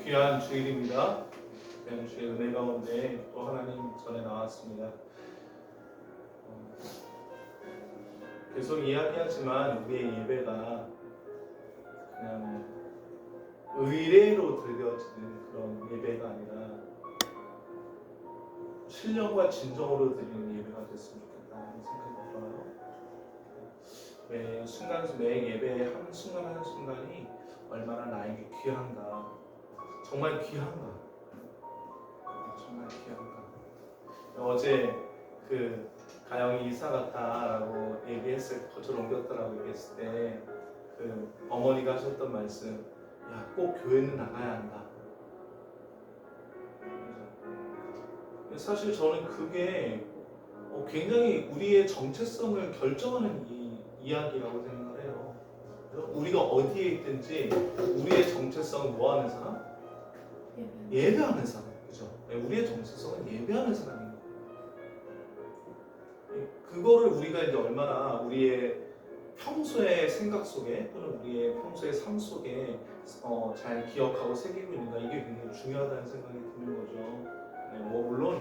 귀한 주일입니다. 귀한 주의 은혜 가운데 또 하나님 전에 나왔습니다. 계속 이야기하지만 우리의 예배가 그냥 의례로 드려지는 그런 예배가 아니라 신령과 진정으로 드리는 예배가 됐으면 좋겠다는 생각이 들어요. 매 예배의 한 순간 한 순간이 얼마나 나에게 귀한가, 정말 귀한가, 정말 귀한가. 어제 그 가영이 이사 갔다라고 얘기했을 때, 거절 옮겼다라고 얘기했을 때 그 어머니가 하셨던 말씀, 야, 꼭 교회는 나가야 한다. 사실 저는 그게 굉장히 우리의 정체성을 결정하는 이야기라고 생각을 해요. 우리가 어디에 있든지 우리의 정체성은 뭐 하는 사람? 예배하는 사람. 그죠? 우리의 정체성은 예배하는 사람인 거예요. 그거를 우리가 이제 얼마나 우리의 평소의 생각 속에 또는 우리의 평소의 삶 속에 잘 기억하고 새기고 있는가, 이게 굉장히 중요하다는 생각이 드는 거죠. 물론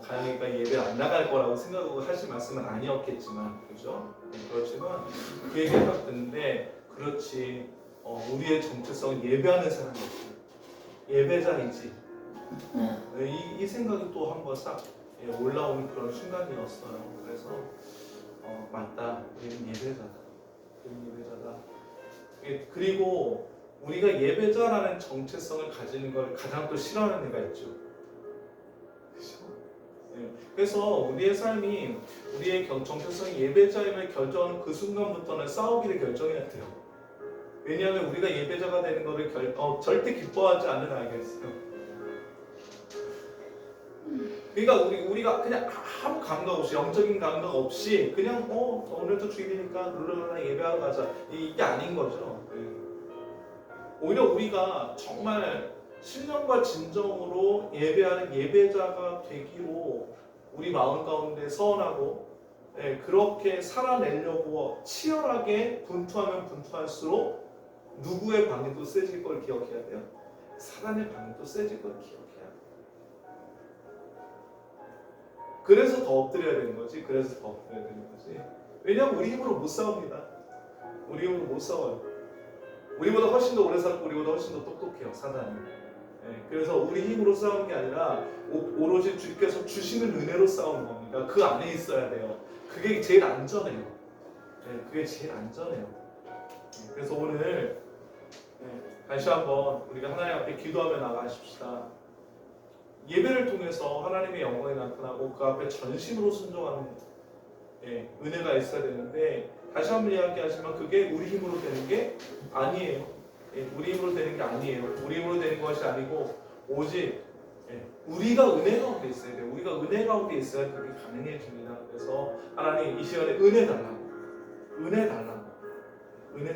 가영이가 예배 안 나갈 거라고 생각하고 하신 말씀은 아니었겠지만, 그죠? 그렇지만 그 얘기를 딱 듣는데, 그렇지, 우리의 정체성은 예배하는 사람이지, 예배자이지. 이 생각이 또 한번 싹 올라오는 그런 순간이었어요. 그래서 맞다, 우리는 예배자다. 우리는 예배자다. 그리고 우리가 예배자라는 정체성을 가지는 걸 가장 또 싫어하는 애가 있죠. 그래서 우리의 삶이 우리의 정체성이 예배자임을 결정하는 그 순간부터는 싸우기를 결정해야 돼요. 왜냐하면 우리가 예배자가 되는 것을 절대 기뻐하지 않는 아이가 있어요. 그러니까 우리가 그냥 아무 감각 없이, 영적인 감각 없이 그냥 오늘도 주일이니까 룰루랄라 예배하러 가자, 이게 아닌 거죠. 오히려 우리가 정말 신령과 진정으로 예배하는 예배자가 되기로 우리 마음 가운데 서원하고, 그렇게 살아내려고 치열하게 분투하면 분투할수록 누구의 방해도 세질 걸 기억해야 돼요. 사단의 방해도 세질 걸 기억해야 돼요. 그래서 더 엎드려야 되는 거지. 왜냐하면 우리 힘으로 못 싸웁니다. 우리 힘으로 못 싸워요. 우리보다 훨씬 더 오래 살고 우리보다 훨씬 더 똑똑해요, 사단이. 그래서 우리 힘으로 싸우는 게 아니라 오로지 주께서 주시는 은혜로 싸우는 겁니다. 그 안에 있어야 돼요. 그게 제일 안전해요. 그래서 오늘 다시 한번 우리가 하나님 앞에 기도하며 나가십시다. 예배를 통해서 하나님의 영광이 나타나고 그 앞에 전심으로 순종하는 은혜가 있어야 되는데, 다시 한번 이야기하지만 그게 우리 힘으로 되는 게 아니에요. 우리 힘으로 되는 게 아니에요. 우리 힘으로 되는 것이 아니고 오직 우리가 은혜 가운데 있어야 돼요. 우리가 은혜 가운데 있어야 그게 가능해집니다. 그래서 하나님, 이 시간에 은혜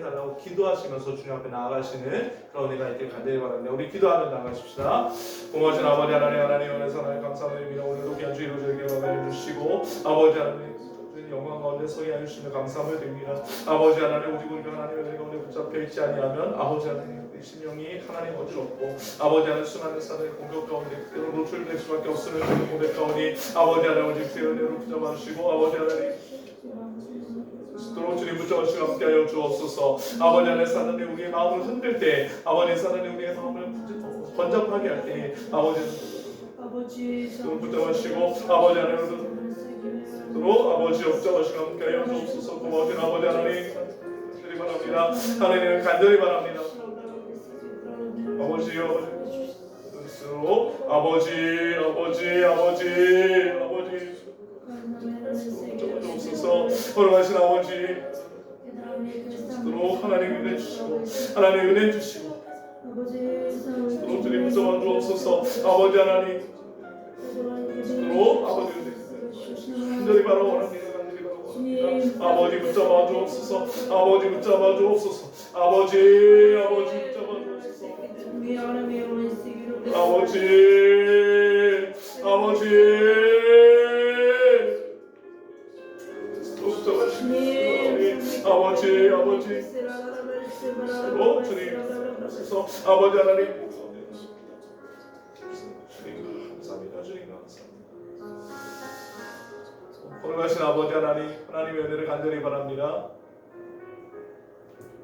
달라고 기도하시면서 주님 앞에 나아가시는 그런 은혜가 있길 간절히 바랍니다. 우리 기도하며 나가십시다. 고마우신 아버지 하나님 은혜서 하나님 감사드립니다. 오늘도 귀한 주일로 저에게 막아내 주시고, 아버지 하나님 영광 가운데 서게 해주시며 감사함을 드립니다. 아버지 하나님, 오직 우리가 하나님의 은혜 가운데 붙잡혀 있지 아니하면 아버지 하나님, 우리 심령이 하나님 어지럽고 아버지 하나님 수많은 사람의 공격 가운데 그대로 노출될 수밖에 없음을 고백하오니, 아버지 하나님 오직 주의 은혜로 붙잡아 주시고, 아버지 하나님 스스로 주님 붙잡으시고 함께하여 주옵소서. 아버지 안에 사는 우리의 마음을 흔들 때, 아버지 사는 우리의 마음을 번잡하게 할 때, 아버지 붙잡으시고, 아버지 안에 스스로 아버지 붙잡으시고 함께하여 주옵소서. 고마우신 아버지 하나님 간절히 바랍니다. 하나님을 간절히 바랍니다. 아버지요, 스스로 아버지 걸어가신 아버지, 스스로 하나님 은혜 주시고 스스로 주님 붙잡아 주옵소서. 아버지 하나님, 스스로 아버지 간절히 바라옵니다. 아버지 붙잡아 주옵소서. 아버지 붙잡아 주옵소서. 아버지 하나님, 거룩하신 아버지 하나님의 은혜를 간절히 바랍니다.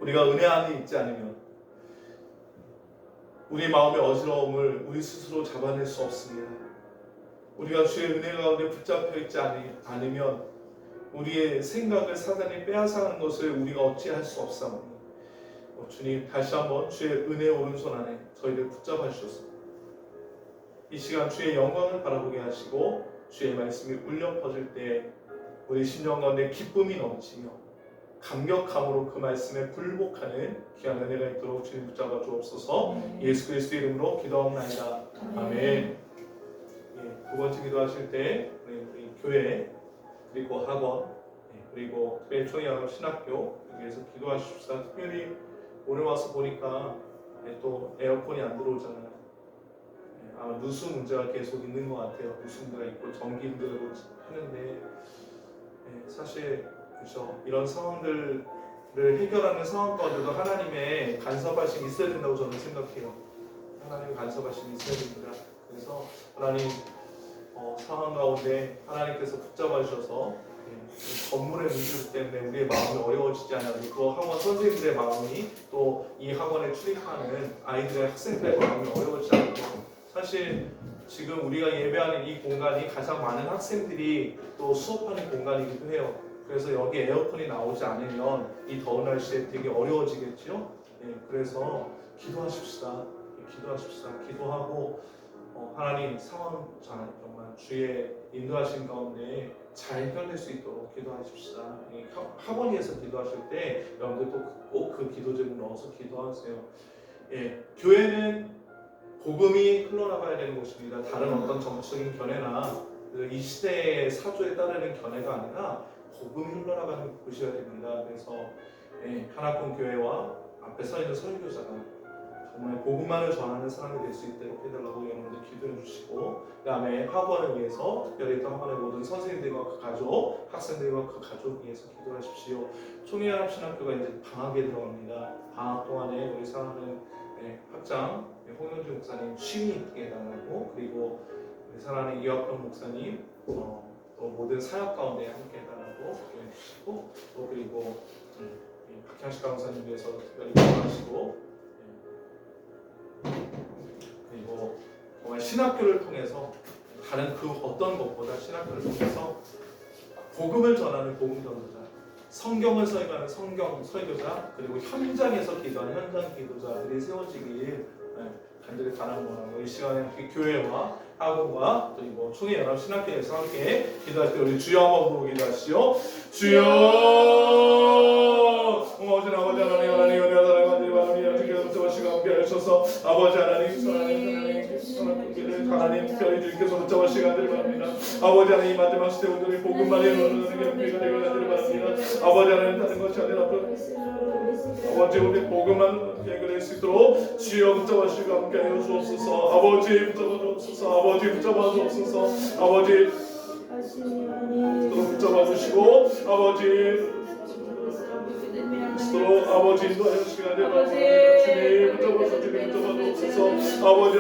우리가 은혜 안에 있지 않으면 우리 마음의 어지러움을 우리 스스로 잡아낼 수 없습니다. 우리가 주의 은혜 가운데 붙잡혀 있지 않으면 우리의 생각을 사단이 빼앗아가는 것을 우리가 어찌할 수 없사오니 주님 다시 한번 주의 은혜 오른손 안에 저희를 붙잡아 주셔서 이 시간 주의 영광을 바라보게 하시고 주의 말씀이 울려 퍼질 때 우리 심령 가운데 기쁨이 넘치며 감격함으로 그 말씀에 굴복하는 귀한 은혜가 있도록 주님 붙잡아 주옵소서. 예수 그리스도 이름으로 기도하옵나이다. 아멘. 두 번째 기도하실 때 우리 교회 그리고 학원 그리고 특별히 초이학원 신학교 여기에서 기도하십시다. 특별히 오늘 와서 보니까 또 에어컨이 안 들어오잖아요. 아마 누수 문제가 계속 있는 것 같아요. 누수 문제가 있고 전기 문제가 하는데 사실 그렇죠. 이런 상황들을 해결하는 상황 가운데도 하나님의 간섭하심이 있어야 된다고 저는 생각해요. 하나님의 간섭하심이 있어야 됩니다. 그래서 하나님 상황 가운데 하나님께서 붙잡아 주셔서 건물의 문제 때문에 우리의 마음이 어려워지지 않아요. 또 학원 선생님들의 마음이 또 이 학원에 출입하는 아이들의 학생들의 마음이 어려워지지 않고 사실 지금 우리가 예배하는 이 공간이 가장 많은 학생들이 또 수업하는 공간이기도 해요. 그래서 여기 에어컨이 나오지 않으면 이 더운 날씨에 되게 어려워지겠죠. 그래서 기도하십시다. 기도하고 하나님 상황 잘 정말 주의 인도하신 가운데 잘 해결될 수 있도록 기도하십시다. 학원에서 기도하실 때 여러분들도 꼭 그 기도 제목 넣어서 기도하세요. 교회는 복음이 흘러나가야 되는 곳입니다. 다른 어떤 정치적인 견해나 이 시대의 사조에 따르는 견해가 아니라 복음이 흘러나가는 곳이어야 됩니다. 그래서 하나뿐 교회와 앞에 서 있는 설교자가 정말 복음만을 전하는 사람이 될 수 있도록 해달라고 여러분들 기도해 주시고 그 다음에 학원을 위해서 특별히 또 학원의 모든 선생님들과 그 가족, 학생들과 그 가족 위해서 기도하십시오. 총회연합신학교가 이제 방학에 들어갑니다. 방학 동안에 우리 사랑하는 학장 홍영주 목사님 쉼이 있게 해달라고 그리고 우리 사랑하는 이학병 목사님 또 모든 사역 가운데 함께 해달라고 기도해 주시고 또 그리고 박향식 강사님 위해서 특별히 기도하시고 그리고 정말 신학교를 통해서 다른 그 어떤 것보다 신학교를 통해서 복음을 전하는 복음 전도자, 성경을 설교하는 성경 설교자, 그리고 현장에서 기도하는 현장 기도자들이 세워지길 간절히 바라는 이 시간에 교회와 학원과 그리고 총회연합 신학교에서 함께 기도할 때 우리 주여 한번 부르고 기도하시오. 주여 오신 아버지 하나님 은혜 하나님 간절히 바랍니다. 주께서 붙잡으시고 함께 하셔서 아버지 하나님 특별히 주께서 붙잡으시고 간절히 바랍니다. 아버지 하나님 마지막 시대 우리들이 복음만이 이루어지는 교회가 되기를 간절히 바랍니다. 아버지 하나님 다른 것이 아니라 아버지 우리 복음만 해결할 수 있도록 주여 붙잡으시고 함께 하여 주옵소서. 아버지 붙잡아 주옵소서. 아버지 붙잡아 주옵소서. 아버지 붙잡아 주시고 아버지 아버지 인도하여 시간에 주님 붙잡아서 주님 붙잡아 주옵소서. 아버지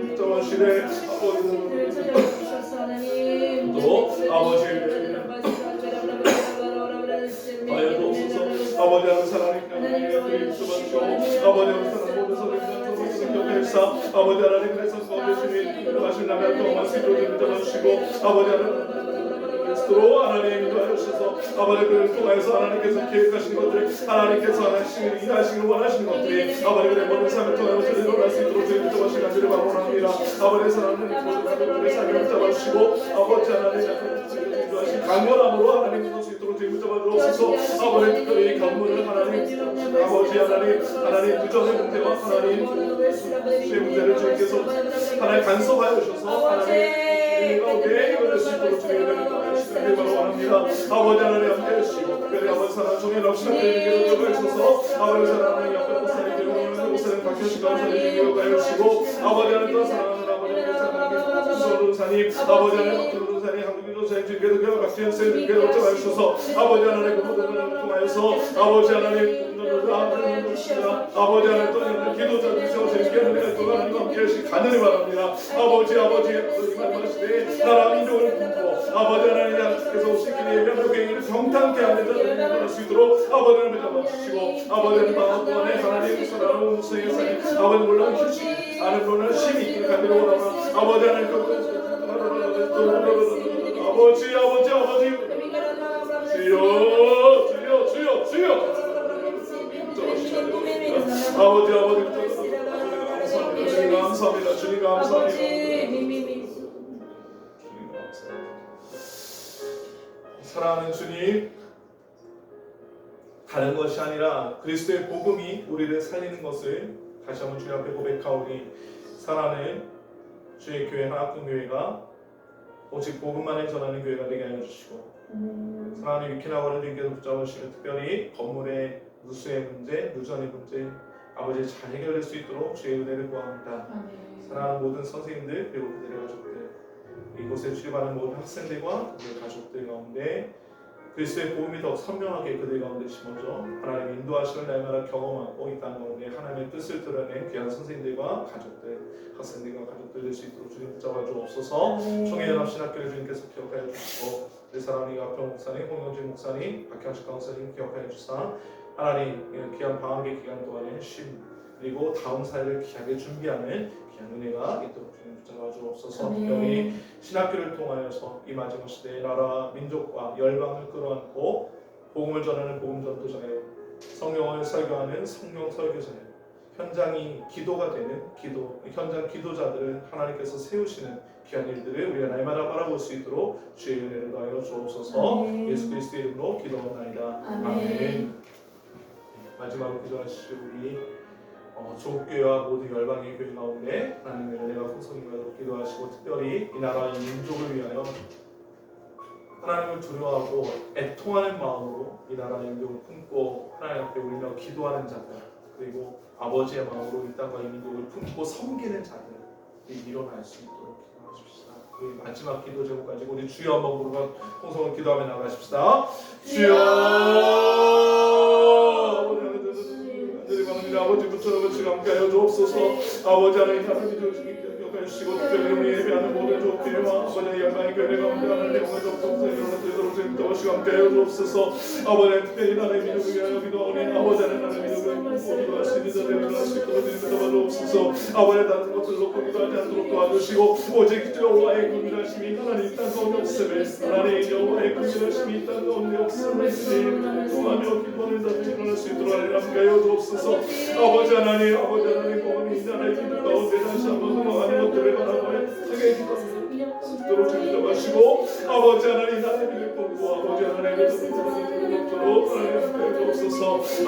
붙잡아시네. 또 아버지 하여 주옵소서. 아버지 하는 사랑이 붙잡아주시고 아버지 하는 사랑 모든 선생님들 경배사 아버지 하나님 그래서 주님 인도하신 나면 또 말씀으로 붙잡아주시고 아버지 하는 그리스도로 하나님 인도하셔서 아버지를 통해서 하나님께서 계획하신 것들 하나님께서 하나님 일하시길 원하시는 것들이 아버지의 모든 삶을 통해서 저를 일어날 수 있도록 주님 붙잡아주시는 간절히 바라옵나이다. 아버지 하나님 모든 가족들의 삶을 붙잡아주시고 아버지 하나님 인도하신 강건함으로 하나님 인도할 수 있도록 주님 붙잡아주옵소서. 아버지 특별히 강문을 하나님 아버지 하나님 부정의 문제와 하나님 수의 문제를 주님께서 하나님 간섭하여 주셔서 하나님 가운데 이걸 수 있도록 주님을 바라옵니다. 아버지 하나님 함께 하시고 특별히 아버지 사랑 종의 납시나들에게 기도하셔서 아버지 하나님 옆에 목사님들 목사님 박효식 강사님에게 기도하시고 아버지 하나님 또 사랑하는 아버지 사랑하는 모든 하나님 아버지 하나님 전도사님 한국인 전도사님 주님께서 교회 박지현 선생님께서 붙잡아주셔서 아버지 하나님 그 모든 것을 통하여서 아버지 하나님 아버지 하나님 또 기도자들 세워주시게 하나님 또 하나님 함께 하시기 간절히 바랍니다. 아버지 말씀하시되 나라 민족을 품고 아버지 하나님 주께서 오시기에 명령의 정탐케 하는 자들을 일어날 수 있도록 아버지 하나님 잡아주시고 아버지 하나님 마음 안에 하나님 사랑하는 목소리에 사는 아버지 물론 휴식 아는 분은 심히 있기를 간절히 원하노라. 아버지 하나님 아버지 주여 아버지 감사합니다. 주님 감사합니다. 사랑하는 주님, 다른 것이 아니라 그리스도의 복음이 우리를 살리는 것을 다시 한번 주님 앞에 고백하오니 사랑하는 주의 교회 하나금교회가 오직 복음만을 전하는 교회가 되게 하여 주시고 사랑하는 유키나와를 주님께서 붙잡으시는 특별히 건물의 누수의 문제, 누전의 문제 아버지 잘 해결될 수 있도록 주의 은혜를 구합니다. 사랑하는 모든 선생님들 그리고 그들의 가족들 이곳에 출입하는 모든 학생들과 그들의 가족들 가운데 그리스도의 복음이 더 선명하게 그들 가운데 심어져 하나님의 인도하심을 날마다 경험하고 이 땅 가운데 하나님의 뜻을 드러낸 귀한 선생님들과 가족들, 학생들과 가족들 될 수 있도록 주님 붙잡아 주옵소서. 총회연합신학교를 주님께서 기억하여 주시고 우리 사랑하는 이가평 목사님, 홍영진 목사님, 박형식 강사님 기억하여 주사 하나님 귀한 방학의 기간 동안에 쉼 그리고 다음 사회를 귀하게 준비하는 귀한 은혜가 있도록 주님 붙잡아 주옵소서. 특별히 신학교를 통하여서 이 마지막 시대의 나라 민족과 열방을 끌어안고 복음을 전하는 복음 전도자예요. 성경을 설교하는 성경 설교자예요. 현장이 기도가 되는 현장 기도자들을 하나님께서 세우시는 귀한 일들을 우리가 날마다 바라볼 수 있도록 주의 은혜를 더하여 주옵소서. 예수 그리스도의 이름으로 기도합니다. 아멘. 마지막으로 기도하시죠. 우리 조국교회와 모든 열방의 교회 가운데 하나님의 은혜가 풍성히 임하도록 기도하시고 특별히 이 나라의 민족을 위하여 하나님을 두려워하고 애통하는 마음으로 이 나라의 민족을 품고 하나님 앞에 울며 기도하는 자들 그리고 아버지의 마음으로 이 땅과 이 민족을 품고 섬기는 자들이 일어날 수 있도록 기도하십시다. 우리 마지막 기도 제목 가지고 우리 주여 한번 부르고 통성을 기도하며 나가십시다. 주여 아버지 붙여놓고 함께하여 주옵소서. 아버지 하나님 하나님이 주시기에 주시고 특별히 우리 예배하는 모든 조교회와 아버지 열방의 교회 가운데 하나님의 영광을 접속해서 일어나도록 주님과 함께하여 주옵소서. 아버지 특별히 나라의 민족을 위하여 기도하오니 아버지 하나님 나라의 민족을 위하여 기도할 수 있는 자들을 일어날 수 있도록 주님께 도와주옵소서. 아버지 다른 것을 놓고 기도하지 않도록 도와주시고 오직 여호와의 긍휼하심이 하나님 땅 가운데 없음을 하나님 여호와의 긍휼하심이 이 땅 가운데 없음을 통하며 기도하는 자들이 일어날 수 있도록 하나님 함께하여 주옵소서. 아버지 하나님 복음이 이 나라의 민족 가운데 다시 한번 흥황하는 것들을 바라보며 크게 기도하도록 주님도 마시고 아버지 하나님 나라의 민족 돕고 아버지 하나님의 돕도록 하나님 없어서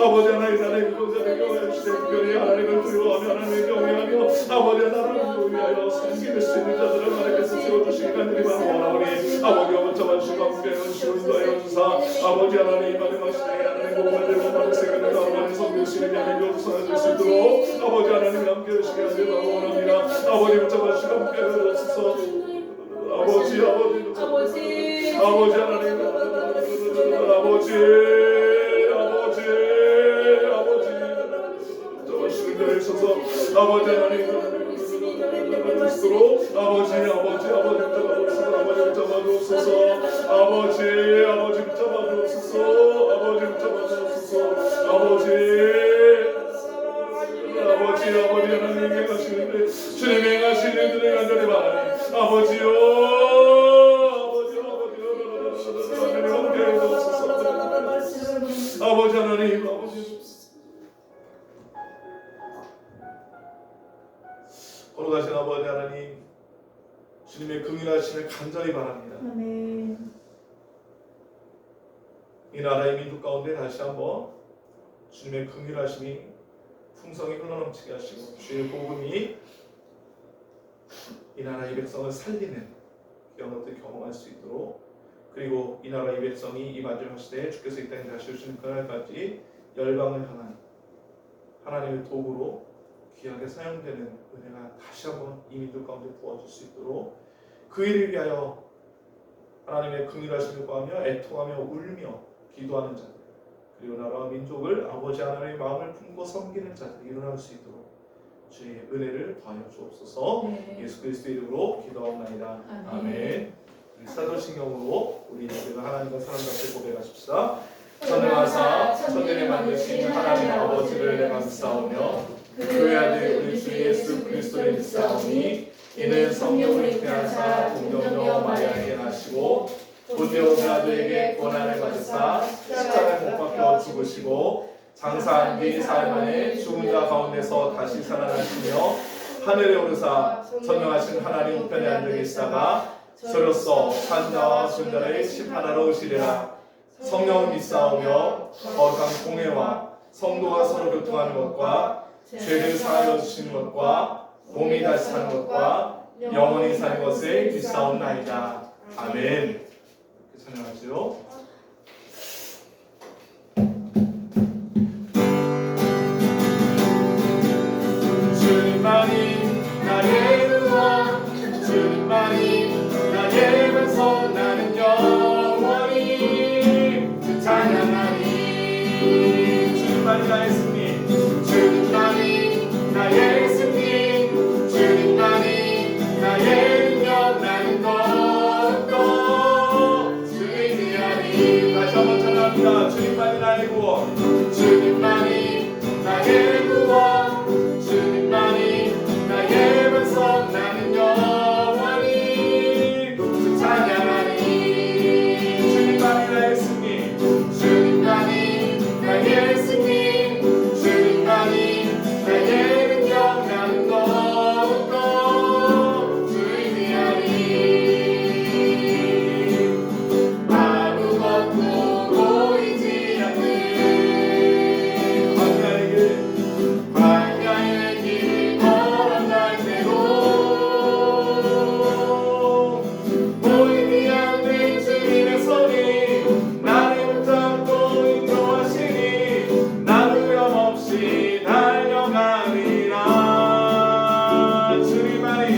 아버지 하나님 나라의 민족자를 경외하여 주시되 특별히 하나님을 두려워하며 하나님을 경외하며 아버지 나라를 위하여 섬길 수 있는 자들을 하나님께서 세워주시기 간절히 바라오니 아버지 어머니 잡아주시고 함께하여 주시고 인도하여 주사 아버지 하나님 마지막 시대에 하나님 복음을 들고 바로 세계를 하나님 섬기시는 하나님 역사할 수 있도록 아버지 하나님 함께 하시기 간절히 바라옵니다. 아버지 붙잡아주시고 함께하여 주소서. 아버지 하나님 잡아주시는 자에 있어서 아버지 하나님 아버지 하나님께 가시는데 주님의 가시는 일들을 간절히 바라니 아버지요 아버지 하나님 걸어가신 아버지 하나님 주님의 긍휼하심을 간절히 바랍니다. 아멘. 이 나라의 민족 가운데 다시 한번 주님의 긍휼하심이 풍성히 흘러넘치게 하시고 주의 복음이 이 나라의 백성을 살리는 이런 것들 경험할 수 있도록 그리고 이 나라의 백성이 이 마지막 시대에 주께서 이 땅에 다시 오시는 그날까지 열방을 향한 하나님의 도구로 귀하게 사용되는 은혜가 다시 한번 이 민족 가운데 부어질 수 있도록 그 일을 위하여 하나님의 긍휼하심을 구하며 애통하며 울며 기도하는 자들, 그리고 나라와 민족을 아버지 하나님의 마음을 품고 섬기는 자들이 일어날 수 있도록 주의 은혜를 더하여 주옵소서. 네. 예수 그리스도의 이름으로 기도하옵나이다. 아멘. 아멘. 우리 사도신경으로 우리 우리가 하나님과 사람답게 고백하십시다. 전능하사 천대를 만드신 하나님 아버지를 내가 믿사오며 그의 아들 우리 주 예수 그리스도를 믿사오니 이는 성령을 잉태하사 동정녀 마리아에게 나시고 본디오 빌라도에게 고난을 받으사 십자가에 못 박혀 죽으시고 장사한 뒤 사흘 만에 죽은 자 가운데서 다시 살아나시며 하늘에 오르사 전능하신 하나님 우편에 앉아 계시다가 저로서 산자와 순자를 심판하러 오시리라. 성령을 믿사오며 거룩한 공회와 성도가 서로 교통하는 것과 죄를 사하여 주시는 것과 몸이 다시 사는 것과 영원히 사는 것을 믿사옵나이다. 아멘. 이렇게 찬양하지요. 주님만이 나의 구원, 주님만이 나의 반석, 나는 영원히 찬양하니. 주님만이 나의 승리, 주님만이 나의 승리, 주님만이 나의 능력, 나는 더욱더 주님이 아니. 다시 한번 찬양합니다. 주님만이 나의 구원, 주님만이 나의 구원, 주님만이 나의 반석, 나는 영원히 찬양하니. 주님만이 나의 승리, 주님만이 나의 승리, 주님만이 나의 능력, 나는 더욱더 주님이 아니. 아무것도 보이지 않는 광야의 길 걸어갈 때도 보이지 않는 주님의 손이 나를 붙잡고 인도하시니 나도 염없이 달려가리라. 주님만이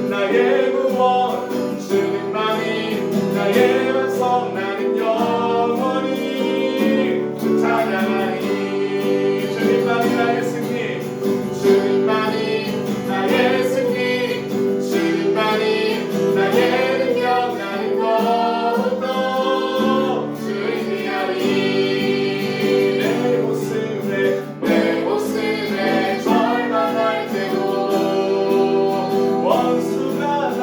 나의 구원, 주님만이 나의 반석, 나는 영원히 찬양하니. 주님만이 나의 승리, 주님만이 나의 승리, 주님만이 나의 능력, 나는 더욱더 주님이 아니. 내 모습에 절망할 때도 원수가 날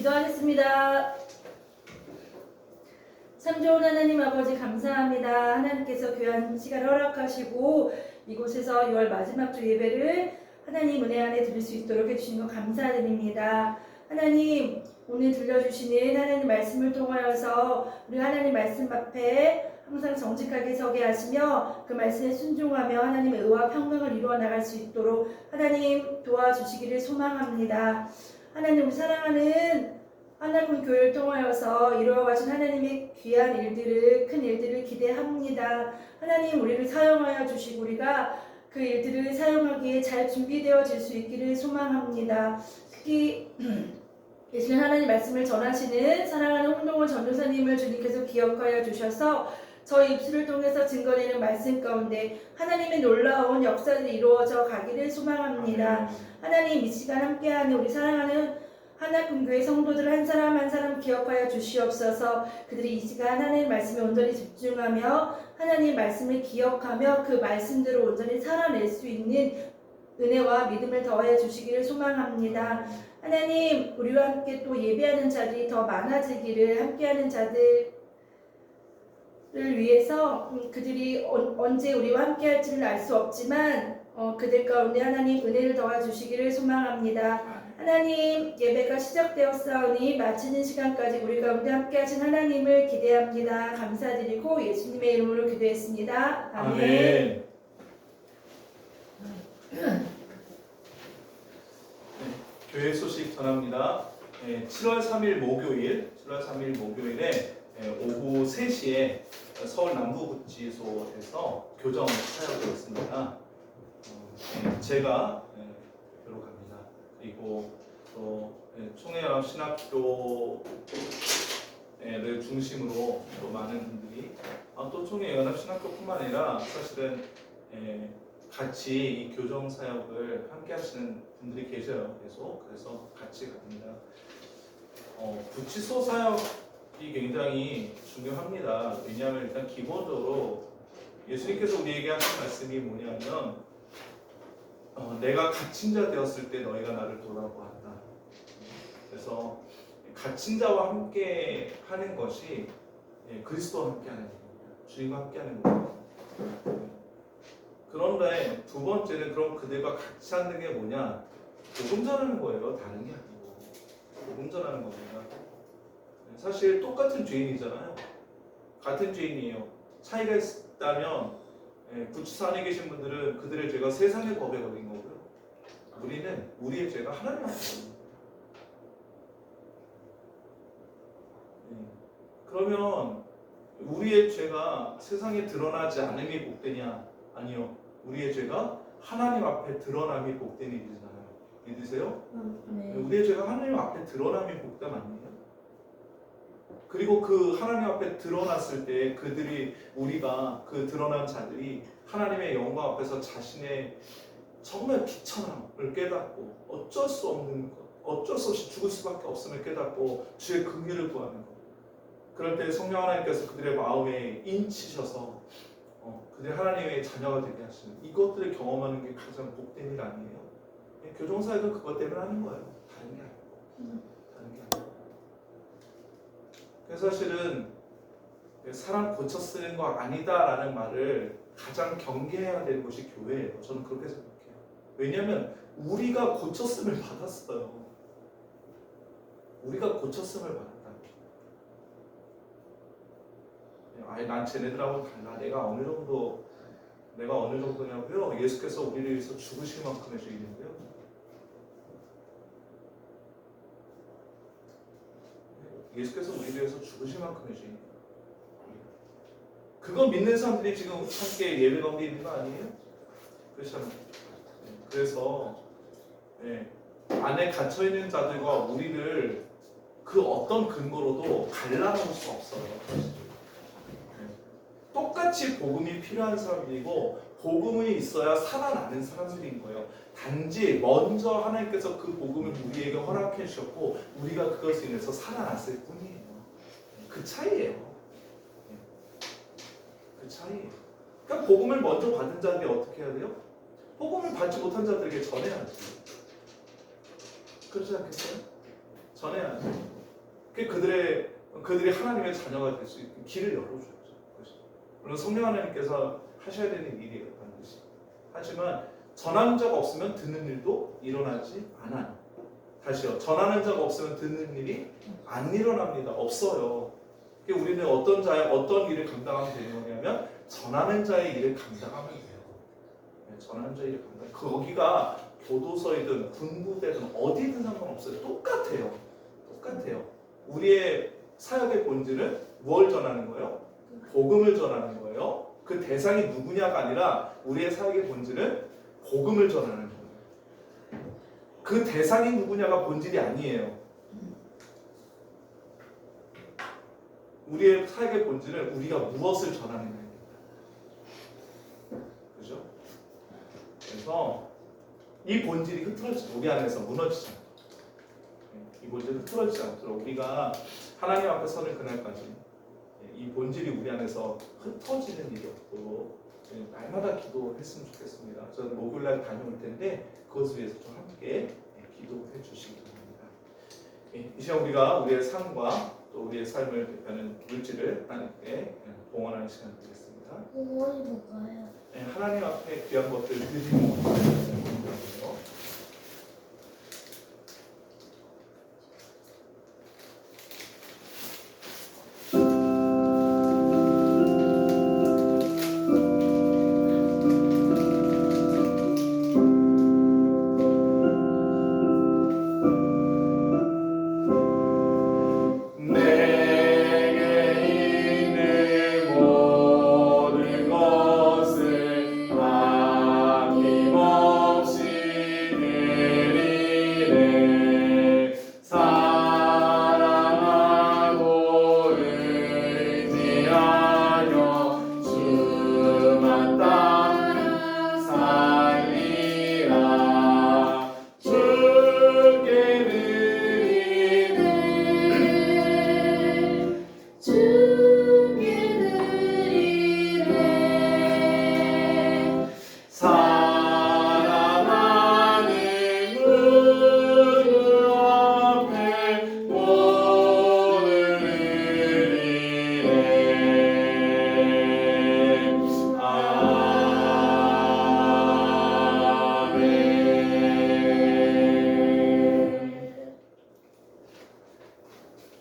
기도하겠습니다. 참 좋은 하나님 아버지 감사합니다. 하나님께서 귀한 시간을 허락하시고 이곳에서 6월 마지막 주 예배를 하나님 은혜 안에 드릴 수 있도록 해주신 것 감사드립니다. 하나님 오늘 들려주시는 하나님 말씀을 통하여서 우리 하나님 말씀 앞에 항상 정직하게 서게 하시며 그 말씀에 순종하며 하나님의 의와 평강을 이루어 나갈 수 있도록 하나님 도와주시기를 소망합니다. 하나님 우리 사랑하는 하나님 교회를 통하여서 이루어가신 하나님의 귀한 일들을 큰 일들을 기대합니다. 하나님 우리를 사용하여 주시고 우리가 그 일들을 사용하기에 잘 준비되어질 수 있기를 소망합니다. 특히 예수님 하나님 말씀을 전하시는 사랑하는 홍동원 전도사님을 주님께서 기억하여 주셔서 저희 입술을 통해서 증거되는 말씀 가운데 하나님의 놀라운 역사들이 이루어져 가기를 소망합니다. 하나님 이 시간 함께하는 우리 사랑하는 하나금교회 성도들 한 사람 한 사람 기억하여 주시옵소서. 그들이 이 시간 하나님 말씀에 온전히 집중하며 하나님 말씀을 기억하며 그 말씀대로 온전히 살아낼 수 있는 은혜와 믿음을 더하여 주시기를 소망합니다. 하나님 우리와 함께 또 예배하는 자들이 더 많아지기를 함께하는 자들을 위해서 그들이 언제 우리와 함께할지는 알 수 없지만 그들 가운데 하나님 은혜를 더해주시기를 소망합니다. 하나님 예배가 시작되었사오니 마치는 시간까지 우리 가운데 함께하신 하나님을 기대합니다. 감사드리고 예수님의 이름으로 기도했습니다. 아멘. 교회 소식 전합니다. 7월 3일 목요일에 오후 3시에 서울 남부구치소에서 교정 사역이 있습니다. 제가 들어갑니다. 그리고 또 총회연합 신학교를 중심으로 또 많은 분들이 또 총회연합 신학교뿐만 아니라 사실은 같이 이 교정 사역을 함께 하시는 분들이 계셔요. 그래서 같이 갑니다. 구치소 사역이 굉장히 중요합니다. 왜냐하면 일단 기본적으로 예수님께서 우리에게 하신 말씀이 뭐냐면 내가 갇힌 자 되었을 때 너희가 나를 돌아보았다. 그래서 갇힌 자와 함께 하는 것이 그리스도와 함께 하는 겁니다. 주님과 함께 하는 겁니다. 그런데 두 번째는 그럼 그들과 같이 하는 게 뭐냐? 복음 전하는 거예요. 다른 게 아니고 복음 전하는 겁니다. 사실 똑같은 죄인이잖아요. 같은 죄인이에요. 차이가 있다면 구치소 안에 계신 분들은 그들의 죄가 세상의 법에 걸린 거고요. 우리는 우리의 죄가 하나님 앞에 걸린 거예요. 그러면 우리의 죄가 세상에 드러나지 않음이 복되냐? 아니요. 우리의 죄가 하나님 앞에 드러남이 복된 일이잖아요. 믿으세요? 네. 우리의 죄가 하나님 앞에 드러남이 복됨 아니에요? 그리고 그 하나님 앞에 드러났을 때 우리가 그 드러난 자들이 하나님의 영광 앞에서 자신의 정말 비천함을 깨닫고 어쩔 수 없이 죽을 수밖에 없음을 깨닫고 주의 긍휼을 구하는 것. 그럴 때 성령 하나님께서 그들의 마음에 인치셔서 그들이 하나님의 자녀가 되게 하시는 이것들을 경험하는 게 가장 복된 일 아니에요? 교정사역은 그것 때문에 하는 거예요. 다른 게 아니고. 그래서 사실은 사람 고쳐 쓰는 거 아니다라는 말을 가장 경계해야 되는 것이 교회예요. 저는 그렇게 생각해요. 왜냐하면 우리가 고쳤음을 받았어요. 우리가 고쳤음을 받았다. 난 쟤네들하고는 달라. 내가 어느 정도냐고요? 예수께서 우리를 위해서 죽으실 만큼의 죄인인데요. 예수께서 우리를 위해서 죽으실 만큼의 죄인. 그거 믿는 사람들이 지금 함께 예배 가운데 있는 거 아니에요? 그렇잖아요. 그래서 안에 갇혀 있는 자들과 우리를 그 어떤 근거로도 갈라놓을 수 없어요. 똑같이 복음이 필요한 사람들이고 복음이 있어야 살아나는 사람들인 거예요. 단지 먼저 하나님께서 그 복음을 우리에게 허락해 주셨고 우리가 그것을 인해서 살아났을 뿐이에요. 그 차이예요. 그 차이예요. 그러니까 복음을 먼저 받은 자들이 어떻게 해야 돼요? 복음을 받지 못한 자들에게 전해야지. 그렇지 않겠어요? 전해야죠. 그들이 하나님의 자녀가 될 수 있는 길을 열어줘야죠. 그렇죠? 물론 성령 하나님께서 하셔야 되는 일이에요, 반드시. 하지만 전하는 자가 없으면 듣는 일도 일어나지 않아요. 다시요. 전하는 자가 없으면 듣는 일이 안 일어납니다. 없어요. 우리는 어떤 일을 감당하면 되는 거냐면 전하는 자의 일을 감당하면 돼요. 네, 전하는 자의 일을 감당. 거기가 교도소이든 군부대든 어디든 상관없어요. 똑같아요. 똑같아요. 우리의 사역의 본질은 무엇을 전하는 거예요? 복음을 전하는 거예요. 그 대상이 누구냐가 아니라 우리의 사역의 본질은 복음을 전하는 거예요. 그 대상이 누구냐가 본질이 아니에요. 우리의 사역의 본질은 우리가 무엇을 전하느냐입니다. 그죠? 그래서 이 본질이 흐트러지죠. 우리 안에서 무너지지 않고. 이 본질이 흐트러지지 않도록 우리가 하나님 앞에 서는 그날까지 이 본질이 우리 안에서 흩어지는 일이 없도록 날마다 기도했으면 좋겠습니다. 저는 목요일날 다녀올 텐데 그것을 위해서 좀 함께 기도해 주시기 바랍니다. 이 시간 우리가 우리의 삶과 또 우리의 삶을 대표하는 물질을 하나님께 봉헌하는 시간 되겠습니다. 봉헌이 뭔가요? 하나님 앞에 귀한 것들 드리는 것을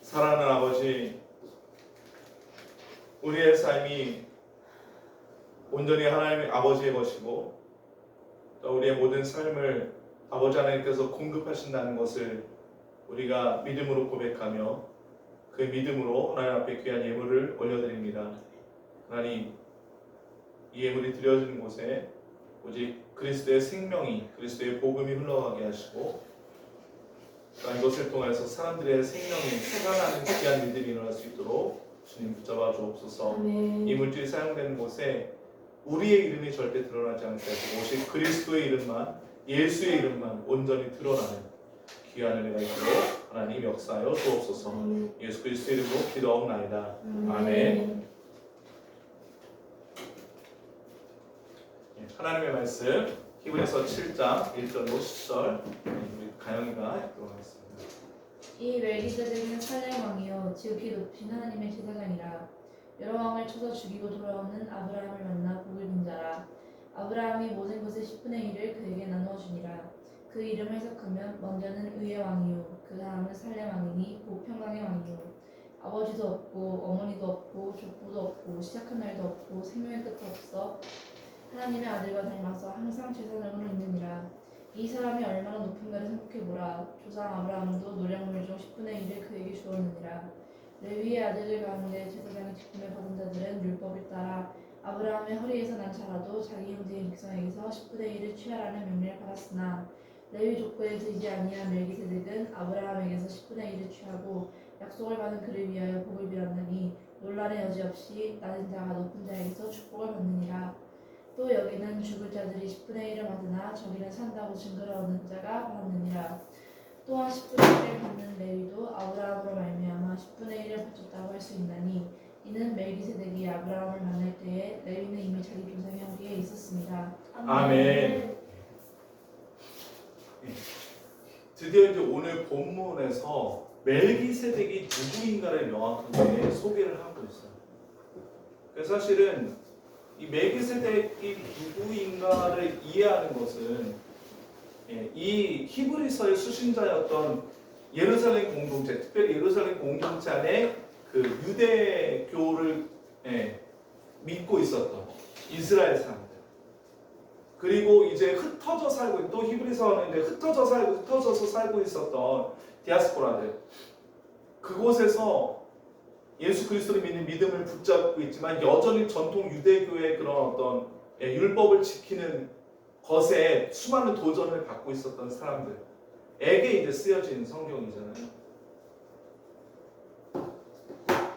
사랑하는 아버지, 우리의 삶이 온전히 하나님의 아버지의 것이고 또 우리의 모든 삶을 아버지 하나님께서 공급하신다는 것을 우리가 믿음으로 고백하며 그 믿음으로 하나님 앞에 귀한 예물을 올려드립니다. 하나님, 이 예물이 드려지는 곳에 오직 그리스도의 생명이, 그리스도의 복음이 흘러가게 하시고 이것을 통해서 사람들의 생명이 살아나는 귀한 일들이 일어날 수 있도록 주님 붙잡아 주옵소서. 이 물질이 사용되는 곳에 우리의 이름이 절대 드러나지 않게 하시고 오직 그리스도의 이름만, 예수의 이름만 온전히 드러나는 귀한 은혜가 있도록 하나님 역사하여 주옵소서. 예수 그리스도의 이름으로 기도하옵나이다. 아멘. 하나님의 말씀 히브리서 7장 1절로 10절 우리 가영이가 읽도록 하겠습니다. 이 멜기세덱은 살렘 왕이요 지극히 높인 하나님의 제사장이라. 여러 왕을 쳐서 죽이고 돌아오는 아브라함을 만나 복을 빈 자라. 아브라함이 모든 것의 10분의 1을 그에게 나누어 주니라. 그 이름을 해석하면 먼저는 의의 왕이요 그 다음은 살렘 왕이니 곧 평강의 왕이요. 아버지도 없고 어머니도 없고 족보도 없고 시작한 날도 없고 생명의 끝도 없어 하나님의 아들과 닮아서 항상 제사장으로 있느니라. 이 사람이 얼마나 높은가를 생각해보라. 조상 아브라함도 노량물 중 10분의 1을 그에게 주었느니라. 레위의 아들들 가운데 제사장의 직분을 받은 자들은 율법을 따라 아브라함의 허리에서 난 자라도 자기 형제인 백성에게서 10분의 1을 취하라는 명령을 받았으나 레위 족보에 들지 아니한 멜기세덱은 아브라함에게서 10분의 1을 취하고 약속을 받은 그를 위하여 복을 빌었나니 논란의 여지 없이 낮은 자가 높은 자에게서 축복을 받느니라. 또 여기는 죽을 자들이 10분의 1을 받으나 저기는 산다고 증거를 얻는 자가 받느니라. 또한 10분의 1을 받는 레위도 아브라함으로 말미암아 10분의 1을 바쳤다고 할 수 있나니 이는 멜기세덱이 아브라함을 만날 때에 레위는 이미 자기 조상의 형제에 있었습니다. 아멘. 드디어 이제 오늘 본문에서 멜기세덱이 누구인가를 명확하게 소개를 하고 있어요. 그래서 사실은 이 멜기세덱이 누구인가를 이해하는 것은 이 히브리서의 수신자였던 예루살렘 공동체, 특별히 예루살렘 공동체 안에 그 유대교를 믿고 있었던 이스라엘 사람들, 그리고 이제 흩어져 살고, 또 히브리서는 이제 흩어져서 살고 있었던 디아스포라들, 그곳에서 예수 그리스도를 믿는 믿음을 붙잡고 있지만 여전히 전통 유대교의 그런 어떤 율법을 지키는 것에 수많은 도전을 받고 있었던 사람들에게 이제 쓰여진 성경이잖아요.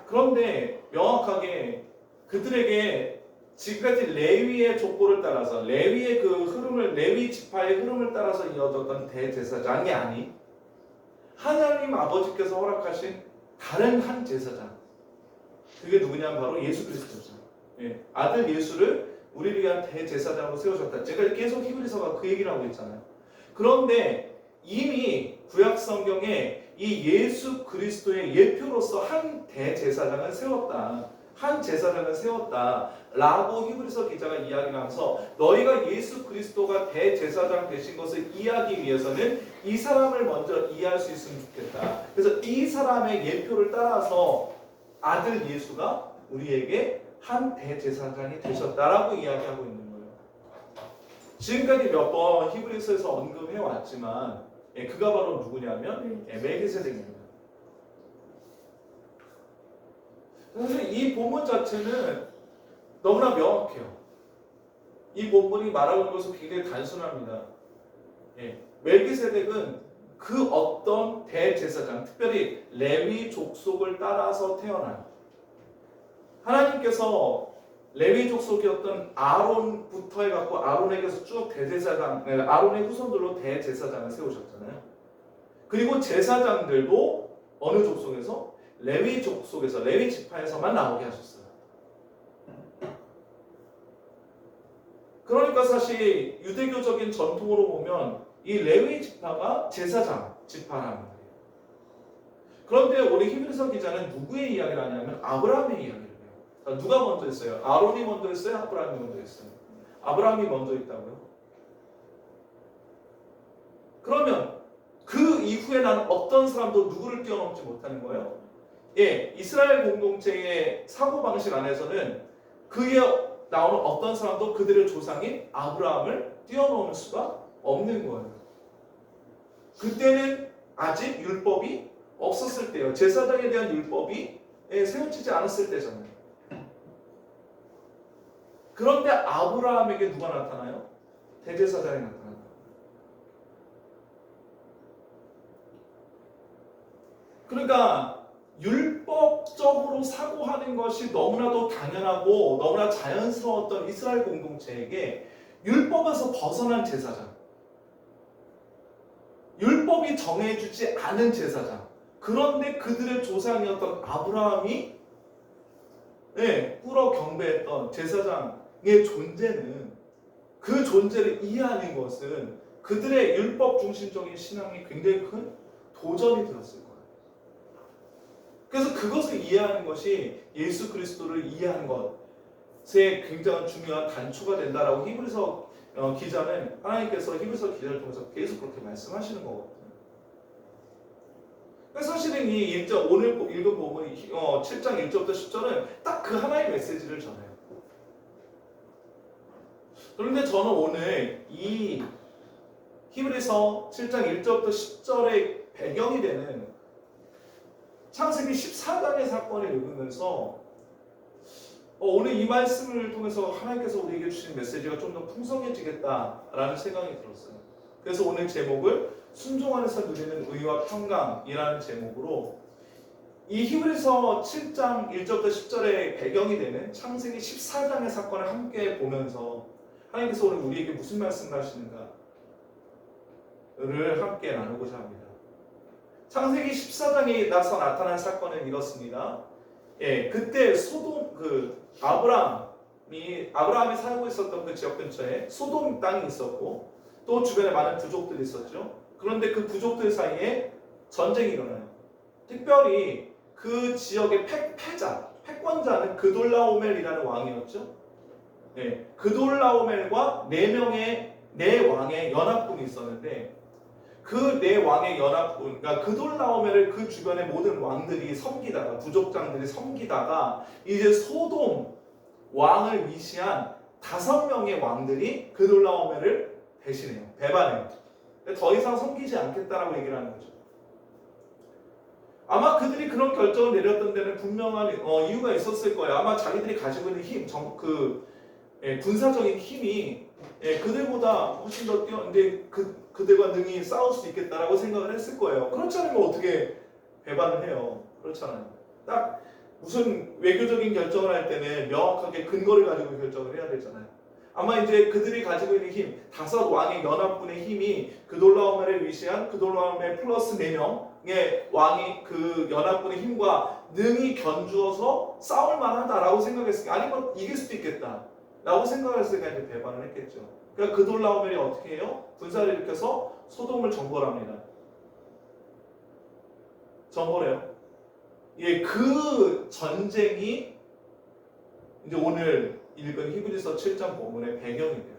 그런데 명확하게 그들에게 지금까지 레위의 족보를 따라서, 레위의 그 흐름을, 레위 지파의 흐름을 따라서 이어졌던 대제사장이 아닌 하나님 아버지께서 허락하신 다른 한 제사장, 그게 누구냐면 바로 예수 그리스도죠. 아들 예수를 우리를 위한 대제사장으로 세우셨다. 제가 계속 히브리서가 그 얘기를 하고 있잖아요. 그런데 이미 구약 성경에 이 예수 그리스도의 예표로서 한 대제사장을 세웠다, 한 제사장을 세웠다라고 히브리서 기자가 이야기를 하면서, 너희가 예수 그리스도가 대제사장 되신 것을 이해하기 위해서는 이 사람을 먼저 이해할 수 있으면 좋겠다. 그래서 이 사람의 예표를 따라서 아들 예수가 우리에게 한 대제사장이 되셨다라고 이야기하고 있는 거예요. 지금까지 몇 번 히브리서에서 언급해 왔지만 그가 바로 누구냐면 멜기세덱입니다. 사실 이 본문 자체는 너무나 명확해요. 이 본문이 말하고 있는 것은 굉장히 단순합니다. 멜기세덱은 그 어떤 대제사장, 특별히 레위 족속을 따라서 태어난, 하나님께서 레위 족속이었던 아론부터 해갖고 아론에게서 쭉 대제사장, 아론의 후손들로 대제사장을 세우셨잖아요. 그리고 제사장들도 어느 족속에서? 레위 족속에서, 레위 지파에서만 나오게 하셨어요. 그러니까 사실 유대교적인 전통으로 보면 이 레위 지파가 제사장 지파라는 거예요. 그런데 우리 히브리서 기자는 누구의 이야기를 하냐면 아브라함의 이야기를 해요. 그러니까 누가 먼저 했어요? 아론이 먼저 했어요? 아브라함이 먼저 했어요? 아브라함이 먼저 했다고요? 그러면 그 이후에 난 어떤 사람도 누구를 뛰어넘지 못하는 거예요? 이스라엘 공동체의 사고방식 안에서는 그에 나오는 어떤 사람도 그들의 조상인 아브라함을 뛰어넘을 수가 없는 거예요. 그때는 아직 율법이 없었을 때요. 제사장에 대한 율법이 세워지지 않았을 때잖아요. 그런데 아브라함에게 누가 나타나요? 대제사장이 나타난다. 그러니까 율법적으로 사고하는 것이 너무나도 당연하고 너무나 자연스러웠던 이스라엘 공동체에게 율법에서 벗어난 제사장, 율법이 정해주지 않은 제사장, 그런데 그들의 조상이었던 아브라함이 꾸러 경배했던 제사장의 존재는, 그 존재를 이해하는 것은 그들의 율법 중심적인 신앙이 굉장히 큰 도전이 되었을 거예요. 그래서 그것을 이해하는 것이 예수 그리스도를 이해하는 것에 굉장히 중요한 단초가 된다라고 히브리서 기자는, 하나님께서 히브리서 기자를 통해서 계속 그렇게 말씀하시는 거거든요. 그래서 사실은 이 1절, 오늘 읽은 부분 7장 1절부터 10절은 딱 그 하나의 메시지를 전해요. 그런데 저는 오늘 이 히브리서 7장 1절부터 10절의 배경이 되는 창세기 14장의 사건을 읽으면서 오늘 이 말씀을 통해서 하나님께서 우리에게 주신 메시지가 좀 더 풍성해지겠다라는 생각이 들었어요. 그래서 오늘 제목을 순종 안에서 누리는 의와 평강이라는 제목으로 이 히브리서 7장 1절부터 10절의 배경이 되는 창세기 14장의 사건을 함께 보면서 하나님께서 오늘 우리에게 무슨 말씀을 하시는가를 함께 나누고자 합니다. 창세기 14장에 나타난 사건은 이렇습니다. 그때 아브라함이 살고 있었던 그 지역 근처에 소돔 땅이 있었고 또 주변에 많은 부족들이 있었죠. 그런데 그 부족들 사이에 전쟁이 일어나요. 특별히 그 지역의 패권자는 그돌라오멜이라는 왕이었죠. 네, 그돌라오멜과 네 왕의 연합군이 있었는데 그 네 왕의 연합군, 그러니까 그돌라오멜을 그 주변의 모든 왕들이 섬기다가 부족장들이 섬기다가 이제 소돔 왕을 위시한 5명의 왕들이 그돌라오멜을 배신해요. 배반해요. 더 이상 섬기지 않겠다라고 얘기를 하는 거죠. 아마 그들이 그런 결정을 내렸던 데는 분명한 이유가 있었을 거예요. 아마 자기들이 가지고 있는 힘, 군사적인 힘이 그들보다 훨씬 더 뛰었는데 그들과 능히 싸울 수 있겠다라고 생각을 했을 거예요. 그렇지 않으면 어떻게 배반을 해요? 그렇잖아요. 딱 무슨 외교적인 결정을 할 때는 명확하게 근거를 가지고 결정을 해야 되잖아요. 아마 이제 그들이 가지고 있는 힘, 5 왕의 연합군의 힘이 그돌라오멜을 위시한 그돌라오멜 플러스 4명의 왕이 그 연합군의 힘과 능히 견주어서 싸울 만하다라고 생각했으니까 아니면 이길 수도 있겠다 라고 생각했으니까 이제 배반을 했겠죠. 그러니까 그돌라오멜이 어떻게 해요? 군사를 일으켜서 소돔을 점거합니다. 점거해요. 예, 그 전쟁이 이제 오늘 읽은 히브리서 7장 본문의 배경이 돼요.